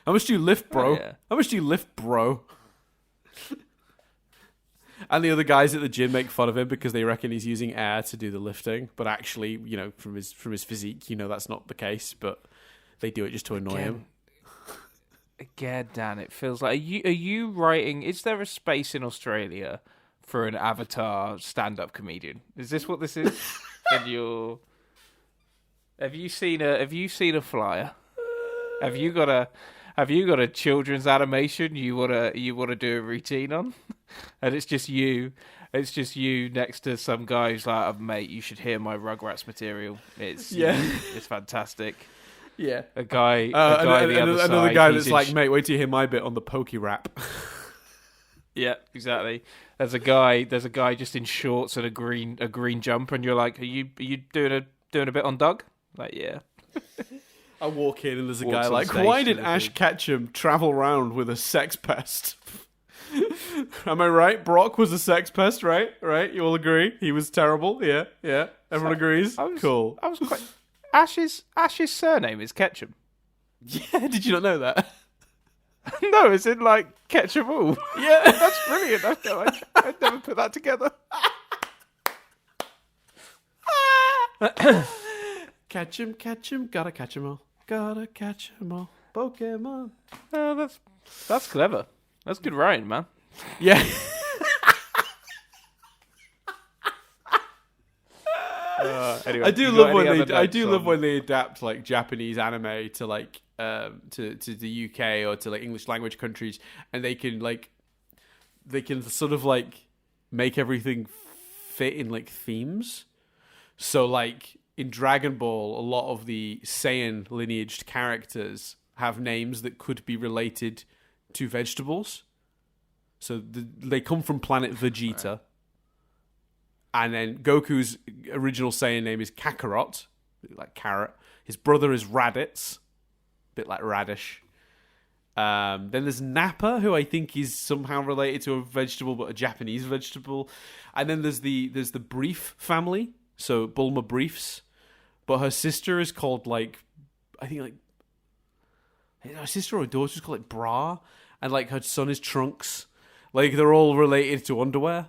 How much do you lift, bro? Oh, yeah. How much do you lift, bro? And the other guys at the gym make fun of him because they reckon he's using air to do the lifting, but actually, from his physique, that's not the case. But they do it just to annoy him. Again, Dan, it feels like are you writing? Is there a space in Australia for an Avatar stand-up comedian? Is this what this is? And have you seen a flyer? Have you got a children's animation you wanna do a routine on? And it's just you next to some guy who's like, mate, you should hear my Rugrats material. It's fantastic. Yeah, a guy the other side, another guy that's like, mate, wait till you hear my bit on the pokey rap. Yeah, exactly. There's a guy just in shorts and a green jumper, and you're like, are you doing a bit on Doug? Like, yeah. I walk in and there's a guy like, why did Ash Ketchum travel around with a sex pest? Am I right? Brock was a sex pest, right? Right? You all agree? He was terrible. Yeah. Everyone agrees. Cool. I was quite. Ash's surname is Ketchum. Yeah, did you not know that? No, it's in like Ketchum all. Yeah, that's brilliant. I'd never put that together. Catch him, gotta catch 'em all. Gotta catch 'em all. Pokemon. Oh, that's clever. That's good writing, man. Yeah. Anyway, I do love when they adapt like Japanese anime to like to the UK or to like English language countries, and they can sort of like make everything fit in like themes. So like in Dragon Ball, a lot of the Saiyan lineaged characters have names that could be related to vegetables. So they come from planet Vegeta. Right. And then Goku's original Saiyan name is Kakarot, like carrot. His brother is Raditz, a bit like radish. Then there's Nappa, who I think is somehow related to a vegetable, but a Japanese vegetable. And then there's the Brief family, so Bulma Briefs, but her sister is called like, I think like her sister or daughter is called like Bra, and like her son is Trunks. Like they're all related to underwear.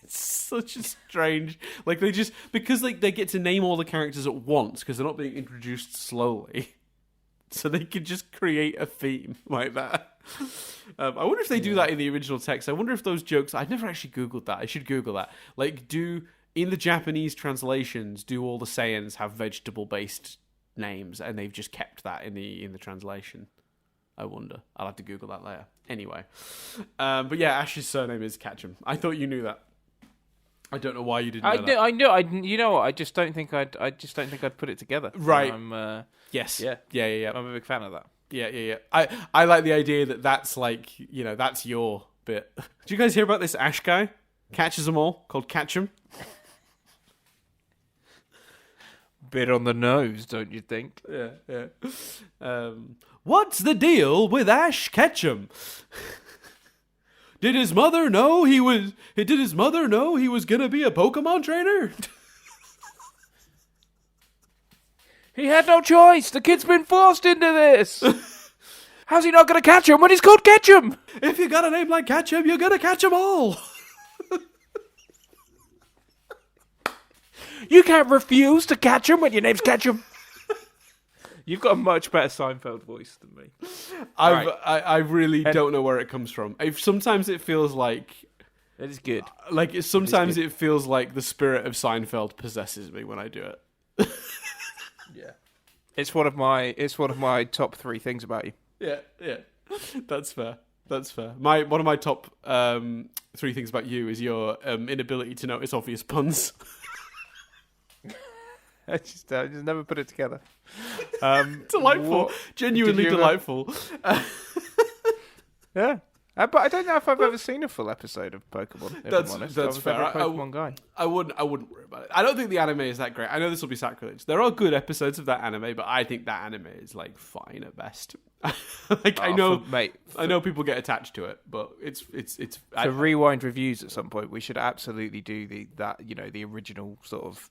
It's such a strange, like they just, because like they get to name all the characters at once because they're not being introduced slowly. so they could just create a theme like that. I wonder if they do that in the original text. I wonder if those jokes... I've never actually Googled that. I should Google that. Like, in the Japanese translations, do all the Saiyans have vegetable-based names, and they've just kept that in the translation? I wonder. I'll have to Google that later. Anyway. But yeah, Ash's surname is Ketchum. I thought you knew that. I don't know why you didn't know that. I know. You know what? I just don't think I'd put it together. Right. Yes. Yeah. I'm a big fan of that. Yeah. I like the idea that's like, that's your bit. Did you guys hear about this Ash guy? Catches them all, called Ketchum. Bit on the nose, don't you think? Yeah. What's the deal with Ash Ketchum? Did his mother know he was gonna be a Pokemon trainer? He had no choice. The kid's been forced into this. How's he not gonna catch him when he's called Ketchum? If you got a name like Ketchum, you're gonna catch them all. You can't refuse to catch him when your name's Ketchum. You've got a much better Seinfeld voice than me. I really don't know where it comes from. Sometimes it feels like... It is good. Sometimes it feels like the spirit of Seinfeld possesses me when I do it. Yeah. It's one of my top 3 things about you. Yeah. That's fair. One of my top 3 things about you is your inability to notice obvious puns. I just never put it together. Delightful. Genuinely delightful. Yeah. But I don't know if I've ever seen a full episode of Pokemon. That's fair. I'm a Pokemon guy. I wouldn't worry about it. I don't think the anime is that great. I know this will be sacrilege. There are good episodes of that anime, but I think that anime is like fine at best. I know people get attached to it, but it's. For rewind reviews at some point, we should absolutely do the original sort of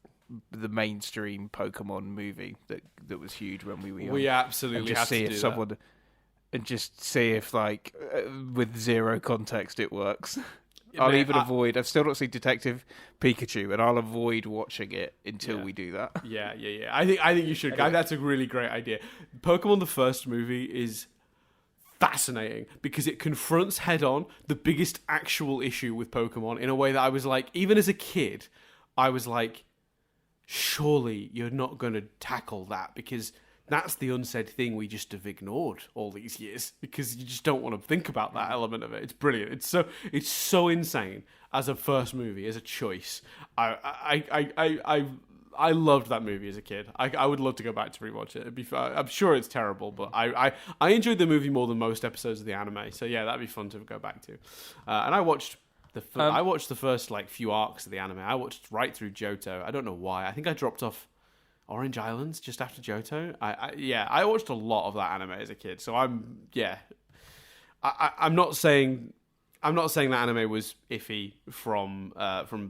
the mainstream Pokemon movie that was huge when we were young. We absolutely have to do that. And just see if, with zero context, it works. I've still not seen Detective Pikachu, and I'll avoid watching it until we do that. Yeah. I think you should. Anyway. That's a really great idea. Pokemon the first movie is fascinating because it confronts head-on the biggest actual issue with Pokemon in a way that I was like, even as a kid, I was like, surely you're not going to tackle that because... That's the unsaid thing we just have ignored all these years because you just don't want to think about that element of it. It's brilliant. It's so insane as a first movie, as a choice. I loved that movie as a kid. I would love to go back to rewatch it. I'm sure it's terrible, but I enjoyed the movie more than most episodes of the anime. So yeah, that'd be fun to go back to. And I watched the first few arcs of the anime. I watched right through Johto. I don't know why. I think I dropped off Orange Islands just after Johto. I watched a lot of that anime as a kid. So I'm not saying that anime was iffy from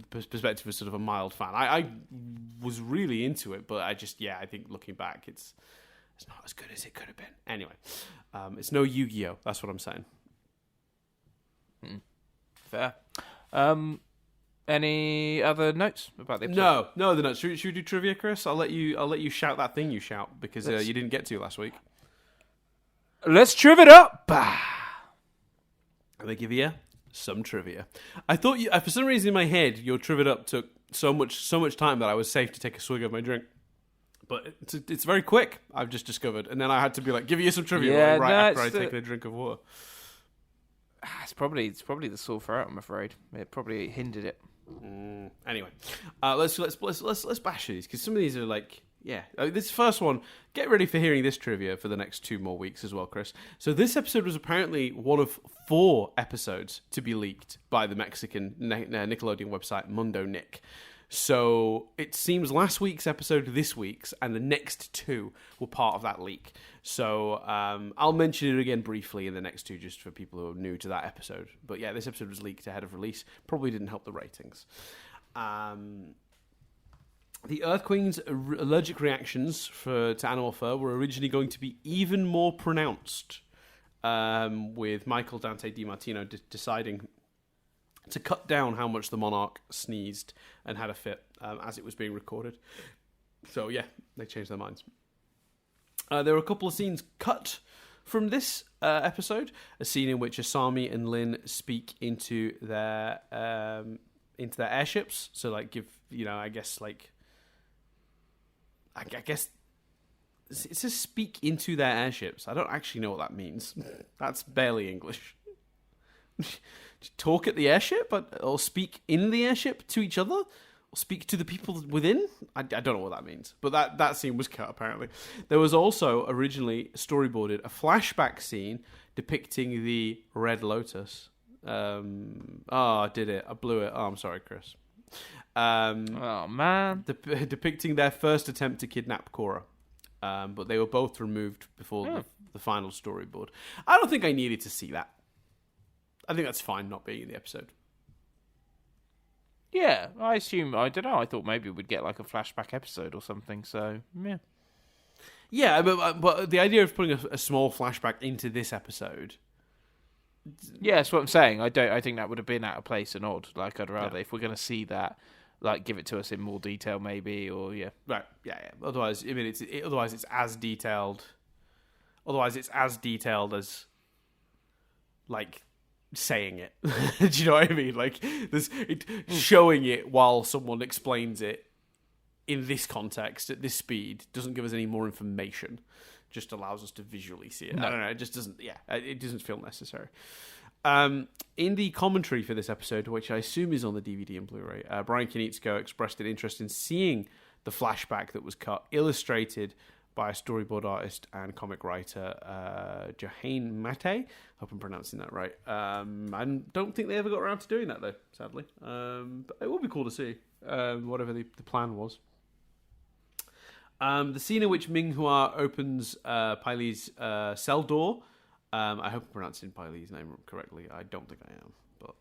perspective of sort of a mild fan. I was really into it, but I think looking back, it's not as good as it could have been. Anyway, it's no Yu-Gi-Oh. That's what I'm saying. Fair. Any other notes about the episode? No other notes. Should we do trivia, Chris? I'll let you shout that thing you shout because you didn't get to last week. Let's triv it up. I'm gonna give you some trivia. I thought for some reason in my head your triv it up took so much time that I was safe to take a swig of my drink. But it's very quick. I've just discovered, and then I had to be like, give you some trivia after I take a drink of water. It's probably the sore throat. I'm afraid it probably hindered it. Anyway, let's bash these because some of these are this first one. Get ready for hearing this trivia for the next 2 more weeks as well, Chris. So this episode was apparently one of 4 episodes to be leaked by the Mexican Nickelodeon website Mundo Nick. So it seems last week's episode, this week's, and the next 2 were part of that leak. So I'll mention it again briefly in the next 2 just for people who are new to that episode. But yeah, this episode was leaked ahead of release. Probably didn't help the ratings. The Earth Queen's allergic reactions to animal fur were originally going to be even more pronounced, with Michael Dante DiMartino deciding to cut down how much the monarch sneezed and had a fit as it was being recorded. So yeah, they changed their minds. There were a couple of scenes cut from this episode. A scene in which Asami and Lin speak into their airships. So, like, give, I guess it says speak into their airships. I don't actually know what that means. That's barely English. Talk at the airship, or speak in the airship to each other, or speak to the people within. I don't know what that means, but that scene was cut apparently. There was also originally storyboarded a flashback scene depicting the Red Lotus. I did it. I blew it. Oh, I'm sorry, Chris. Oh man, depicting their first attempt to kidnap Korra. But they were both removed before the final storyboard. I don't think I needed to see that. I think that's fine not being in the episode. Yeah, I don't know, I thought maybe we'd get like a flashback episode or something, so, yeah. Yeah, but the idea of putting a small flashback into this episode... Yeah, that's what I'm saying. I think that would have been out of place and odd. Like, I'd rather, if we're going to see that, like, give it to us in more detail, maybe, or, yeah. Right, yeah. Otherwise, I mean, otherwise it's as detailed... Otherwise, it's as detailed as, like... saying it. Do you know what I mean? Like, showing it while someone explains it in this context at this speed doesn't give us any more information, just allows us to visually see it. No. I don't know, it just doesn't, it doesn't feel necessary. In the commentary for this episode, which I assume is on the DVD and Blu-ray, Brian Konietzko expressed an interest in seeing the flashback that was cut illustrated by a storyboard artist and comic writer, Johanne Mate. Hope I'm pronouncing that right. I don't think they ever got around to doing that, though, sadly. But it would be cool to see, whatever the plan was. The scene in which Minghua opens Pai Li's cell door. I hope I'm pronouncing Pai Li's name correctly. I don't think I am, but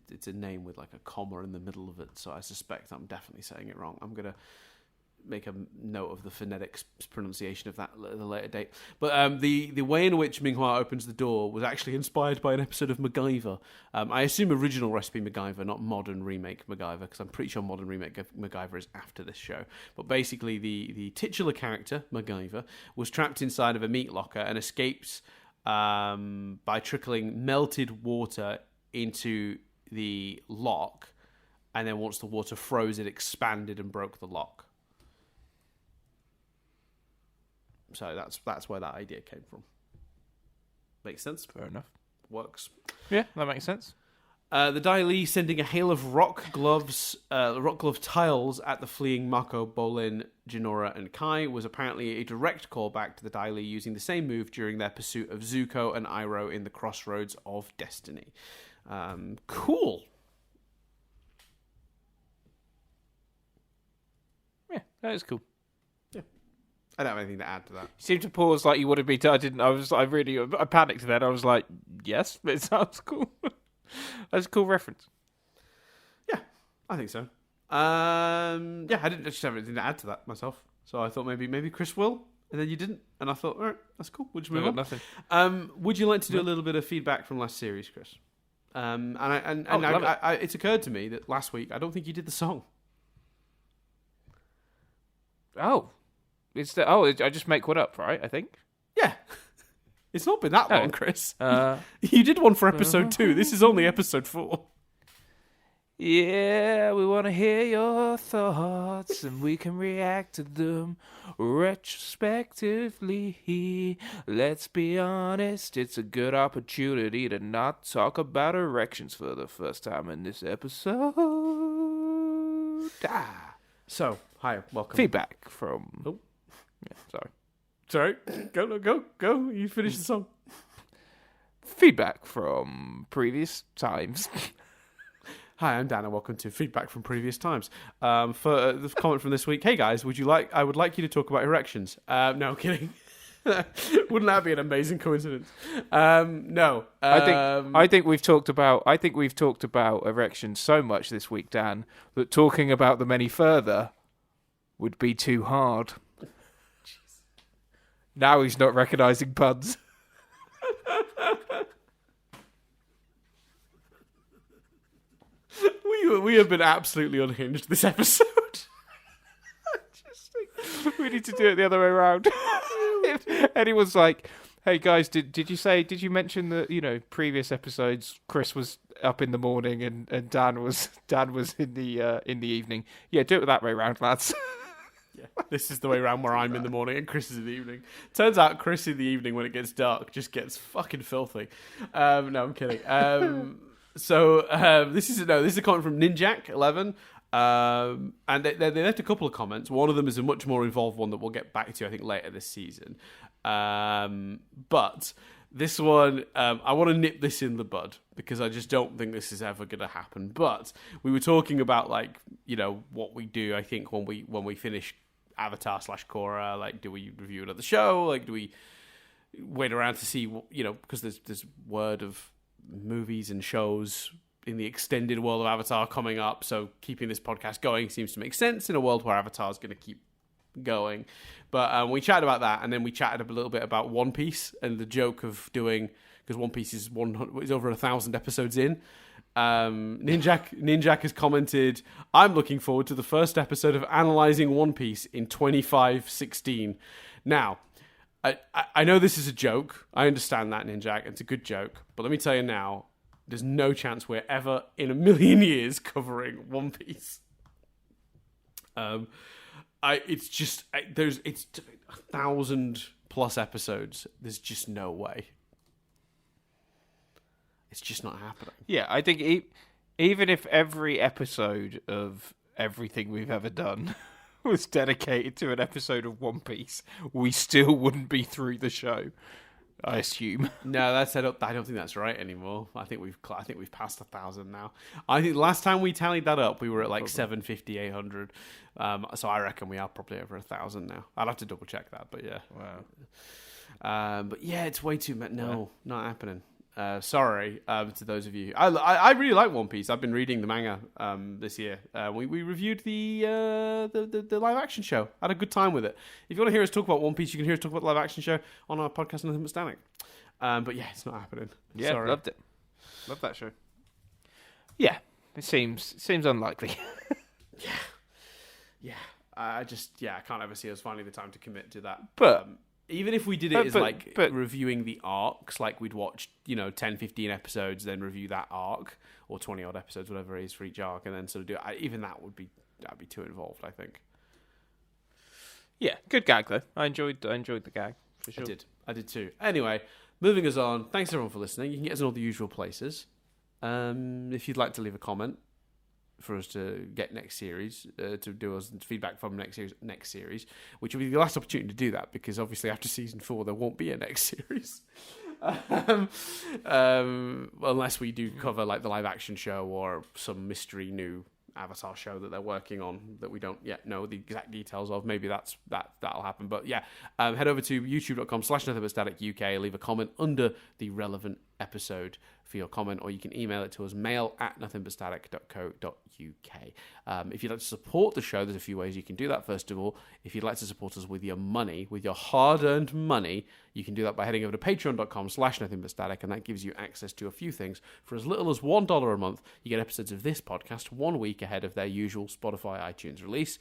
it's a name with like a comma in the middle of it, so I suspect I'm definitely saying it wrong. I'm going to make a note of the phonetic pronunciation of that at a later date. But the way in which Minghua opens the door was actually inspired by an episode of MacGyver. I assume original recipe MacGyver, not modern remake MacGyver, because I'm pretty sure modern remake MacGyver is after this show. But basically, the titular character, MacGyver, was trapped inside of a meat locker and escapes by trickling melted water into the lock, and then once the water froze, it expanded and broke the lock. So that's where that idea came from. Makes sense? Fair enough. Works. Yeah, that makes sense. The Dai Li sending a hail of rock glove tiles at the fleeing Mako, Bolin, Jinora, and Kai was apparently a direct callback to the Dai Li using the same move during their pursuit of Zuko and Iroh in the Crossroads of Destiny. Cool. Yeah, that is cool. I don't have anything to add to that. You seemed to pause like you wanted me to. I panicked then. I was like, yes, but it sounds cool. That's a cool reference. Yeah, I think so. I didn't just have anything to add to that myself. So I thought maybe Chris will, and then you didn't. And I thought, all right, that's cool. We'll just move on. Nothing. Would you like to do a little bit of feedback from last series, Chris? It's occurred to me that last week, I don't think you did the song. Oh. I just make one up, right? I think. Yeah, it's not been that long, Chris. You did one for episode 2. This is only episode 4. Yeah, we want to hear your thoughts, and we can react to them retrospectively. Let's be honest, it's a good opportunity to not talk about erections for the first time in this episode. So, hi, welcome. Feedback from... Oh. Yeah, sorry. Go. You finish the song. Feedback from previous times. Hi, I'm Dan, and welcome to Feedback from Previous Times. For the comment from this week, hey guys, I would like you to talk about erections. No, kidding. Wouldn't that be an amazing coincidence? No. I think we've talked about erections so much this week, Dan, that talking about them any further would be too hard. Now he's not recognising puns. We have been absolutely unhinged this episode. We need to do it the other way around. And he was like, "Hey guys, did you mention that previous episodes Chris was up in the morning and Dan was in the evening? Yeah, do it that way round, lads." Yeah, this is the way around where I'm in the morning and Chris is in the evening. Turns out Chris in the evening when it gets dark just gets fucking filthy. No, I'm kidding. This is a comment from Ninjak11. And they left a couple of comments. One of them is a much more involved one that we'll get back to, I think, later this season. But this one, I want to nip this in the bud because I just don't think this is ever going to happen. But we were talking about what we do. I think when we finish Avatar / Korra, do we review another show? Do we wait around to see because there's word of movies and shows in the extended world of Avatar coming up, so keeping this podcast going seems to make sense in a world where Avatar is going to keep going. But we chatted about that, and then we chatted a little bit about One Piece and the joke of doing, because One Piece is over 1,000 episodes in. Ninjak has commented, "I'm looking forward to the first episode of Analysing One Piece in 2516. Now, I know this is a joke. I understand that, Ninjak. It's a good joke. But let me tell you now, there's no chance we're ever in a million years covering One Piece. It's 1,000+ episodes. There's just no way. It's just not happening. Yeah, I think even if every episode of everything we've ever done was dedicated to an episode of One Piece, we still wouldn't be through the show, I assume. No, I don't think that's right anymore. I think we've passed 1,000 now. I think the last time we tallied that up, we were at 750, 800. So I reckon we are probably over 1,000 now. I'll have to double check that, but yeah. Wow. But yeah, it's way too much. No, not happening. Sorry to those of you. I really like One Piece. I've been reading the manga this year. We reviewed the live action show. I had a good time with it. If you want to hear us talk about One Piece, you can hear us talk about the live action show on our podcast, Nothing But Static. But yeah, it's not happening. Yeah, sorry. Loved it. Loved that show. Yeah, it seems unlikely. Yeah. I can't ever see us finding the time to commit to that. But even if we did it as reviewing the arcs, we'd watch 10, 15 episodes, then review that arc, or 20 odd episodes, whatever it is for each arc, and then sort of do it. Even that'd be too involved, I think. Yeah, good gag though. I enjoyed the gag for sure. I did too. Anyway, moving us on. Thanks everyone for listening. You can get us in all the usual places. If you'd like to leave a comment for us to get next series, to do us feedback from next series, which will be the last opportunity to do that, because obviously after season 4 there won't be a next series, unless we do cover the live action show or some mystery new Avatar show that they're working on that we don't yet know the exact details of. Maybe that'll happen. But yeah, head over to youtube.com/nothingbutstatic.uk, leave a comment under the relevant episode for your comment, or you can email it to us, mail@nothingbutstatic.co.uk. If you'd like to support the show, there's a few ways you can do that. First of all, if you'd like to support us with your money, with your hard-earned money, you can do that by heading over to patreon.com/nothingbutstatic, and that gives you access to a few things. For as little as $1 a month, you get episodes of this podcast 1 week ahead of their usual Spotify, iTunes release.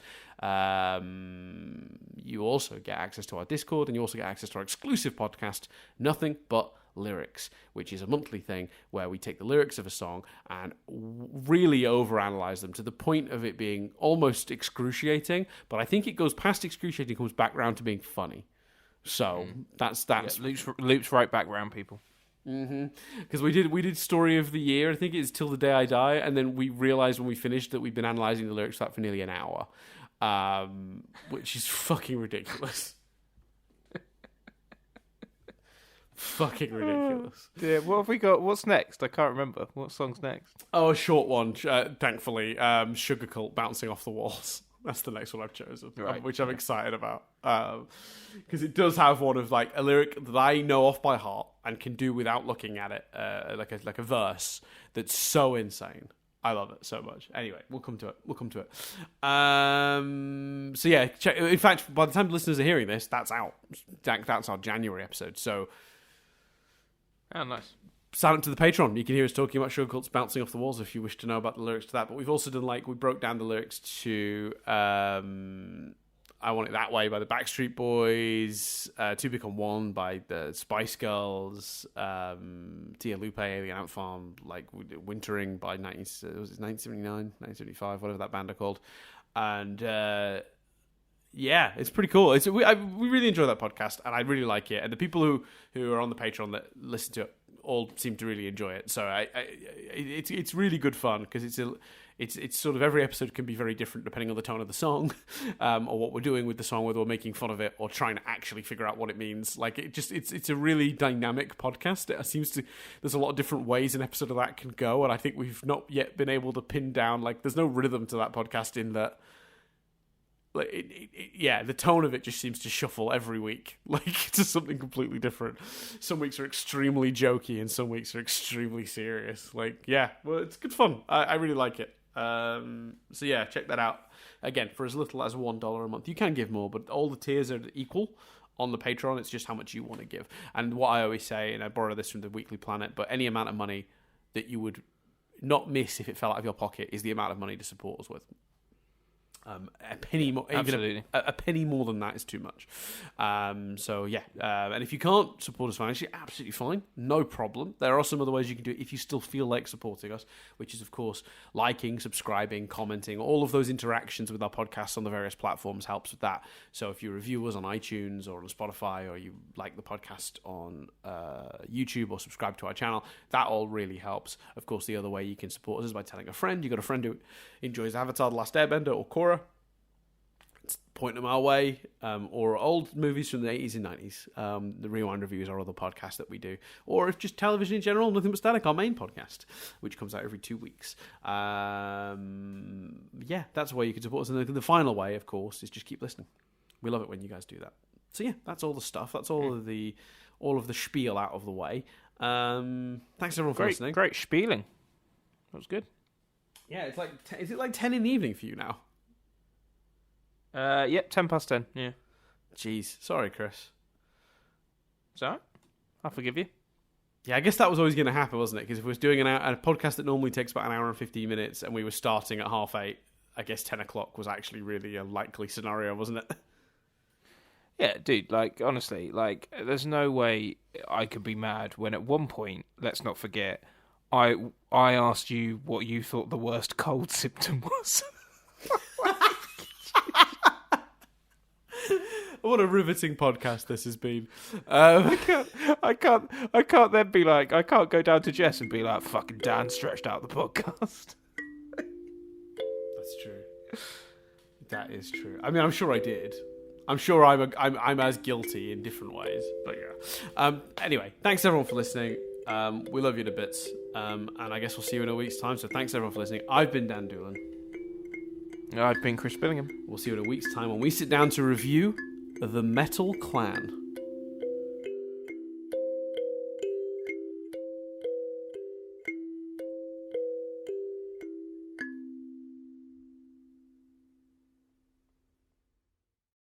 You also get access to our Discord, and you also get access to our exclusive podcast, Nothing But Lyrics, which is a monthly thing where we take the lyrics of a song and really overanalyze them to the point of it being almost excruciating, but I think it goes past excruciating, comes back round to being funny. So that's loops right back round, people. Because we did Story of the Year, I think it's Till the Day I Die, and then we realized when we finished that we'd been analyzing the lyrics for nearly an hour, which is fucking ridiculous. Fucking ridiculous. Yeah, what have we got? What's next? I can't remember. What song's next? Oh, a short one, thankfully. Sugar Cult, Bouncing Off the Walls. That's the next one I've chosen, right. Which I'm excited about. Because it does have one of a lyric that I know off by heart and can do without looking at it, like a verse that's so insane. I love it so much. Anyway, we'll come to it. So yeah, check. In fact, by the time the listeners are hearing this, that's out. That's our January episode. So, oh, nice. Sign up to the Patreon. You can hear us talking about Sugar Cults Bouncing Off the Walls if you wish to know about the lyrics to that. But we've also done we broke down the lyrics to I Want It That Way by the Backstreet Boys, Two Become One by the Spice Girls, Tia Lupe, Alien Ant Farm, like Wintering by 1979, 1975, whatever that band are called. And yeah, it's pretty cool. We really enjoy that podcast, and I really like it. And the people who are on the Patreon that listen to it all seem to really enjoy it. So it's really good fun because it's sort of every episode can be very different depending on the tone of the song, or what we're doing with the song, whether we're making fun of it or trying to actually figure out what it means. Like it's a really dynamic podcast. There's a lot of different ways an episode of that can go, and I think we've not yet been able to pin down, like, there's no rhythm to that podcast in that. Like the tone of it just seems to shuffle every week, like, to something completely different. Some weeks are extremely jokey, and some weeks are extremely serious. Like, yeah, well, it's good fun. I really like it. So yeah, check that out. Again, for as little as $1 a month, you can give more, but all the tiers are equal on the Patreon. It's just how much you want to give. And what I always say, and I borrow this from the Weekly Planet, but any amount of money that you would not miss if it fell out of your pocket is the amount of money to support us with. A penny more, even a penny more than that is too much. So yeah, and if you can't support us financially, absolutely fine, no problem. There are some other ways you can do it if you still feel like supporting us, which is, of course, liking, subscribing, commenting. All of those interactions with our podcasts on the various platforms helps with that. So if you review us on iTunes or on Spotify, or you like the podcast on YouTube or subscribe to our channel, that all really helps. Of course, the other way you can support us is by telling a friend. You've got a friend who enjoys Avatar The Last Airbender or Korra, point them our way, or old movies from the 80s and 90s. The Rewind Reviews, our other podcast that we do, or if just television in general, Nothing But Static, our main podcast, which comes out every 2 weeks. Yeah, that's a way you can support us. And the final way, of course, is just keep listening. We love it when you guys do that. So yeah, that's all the stuff. That's all of the spiel out of the way. Thanks everyone for listening. Great spieling. That was good. Yeah, it's like, is it like 10 in the evening for you now? Yep, 10 past 10, yeah. Jeez, sorry, Chris. Is that right? I'll forgive you. Yeah, I guess that was always going to happen, wasn't it? Because if we was doing a podcast that normally takes about an hour and 15 minutes, and we were starting at 8:30, I guess 10 o'clock was actually really a likely scenario, wasn't it? Yeah, dude, like, honestly, like, there's no way I could be mad when at one point, let's not forget, I asked you what you thought the worst cold symptom was. What a riveting podcast this has been. I can't then be like, I can't go down to Jess and be like, fucking Dan stretched out the podcast. That's true. That is true. I mean, I'm sure I did. I'm sure I'm as guilty in different ways. But yeah. Anyway, thanks everyone for listening. We love you to bits. And I guess we'll see you in a week's time. So thanks everyone for listening. I've been Dan Doolan. I've been Chris Billingham. We'll see you in a week's time when we sit down to review The Metal Clan.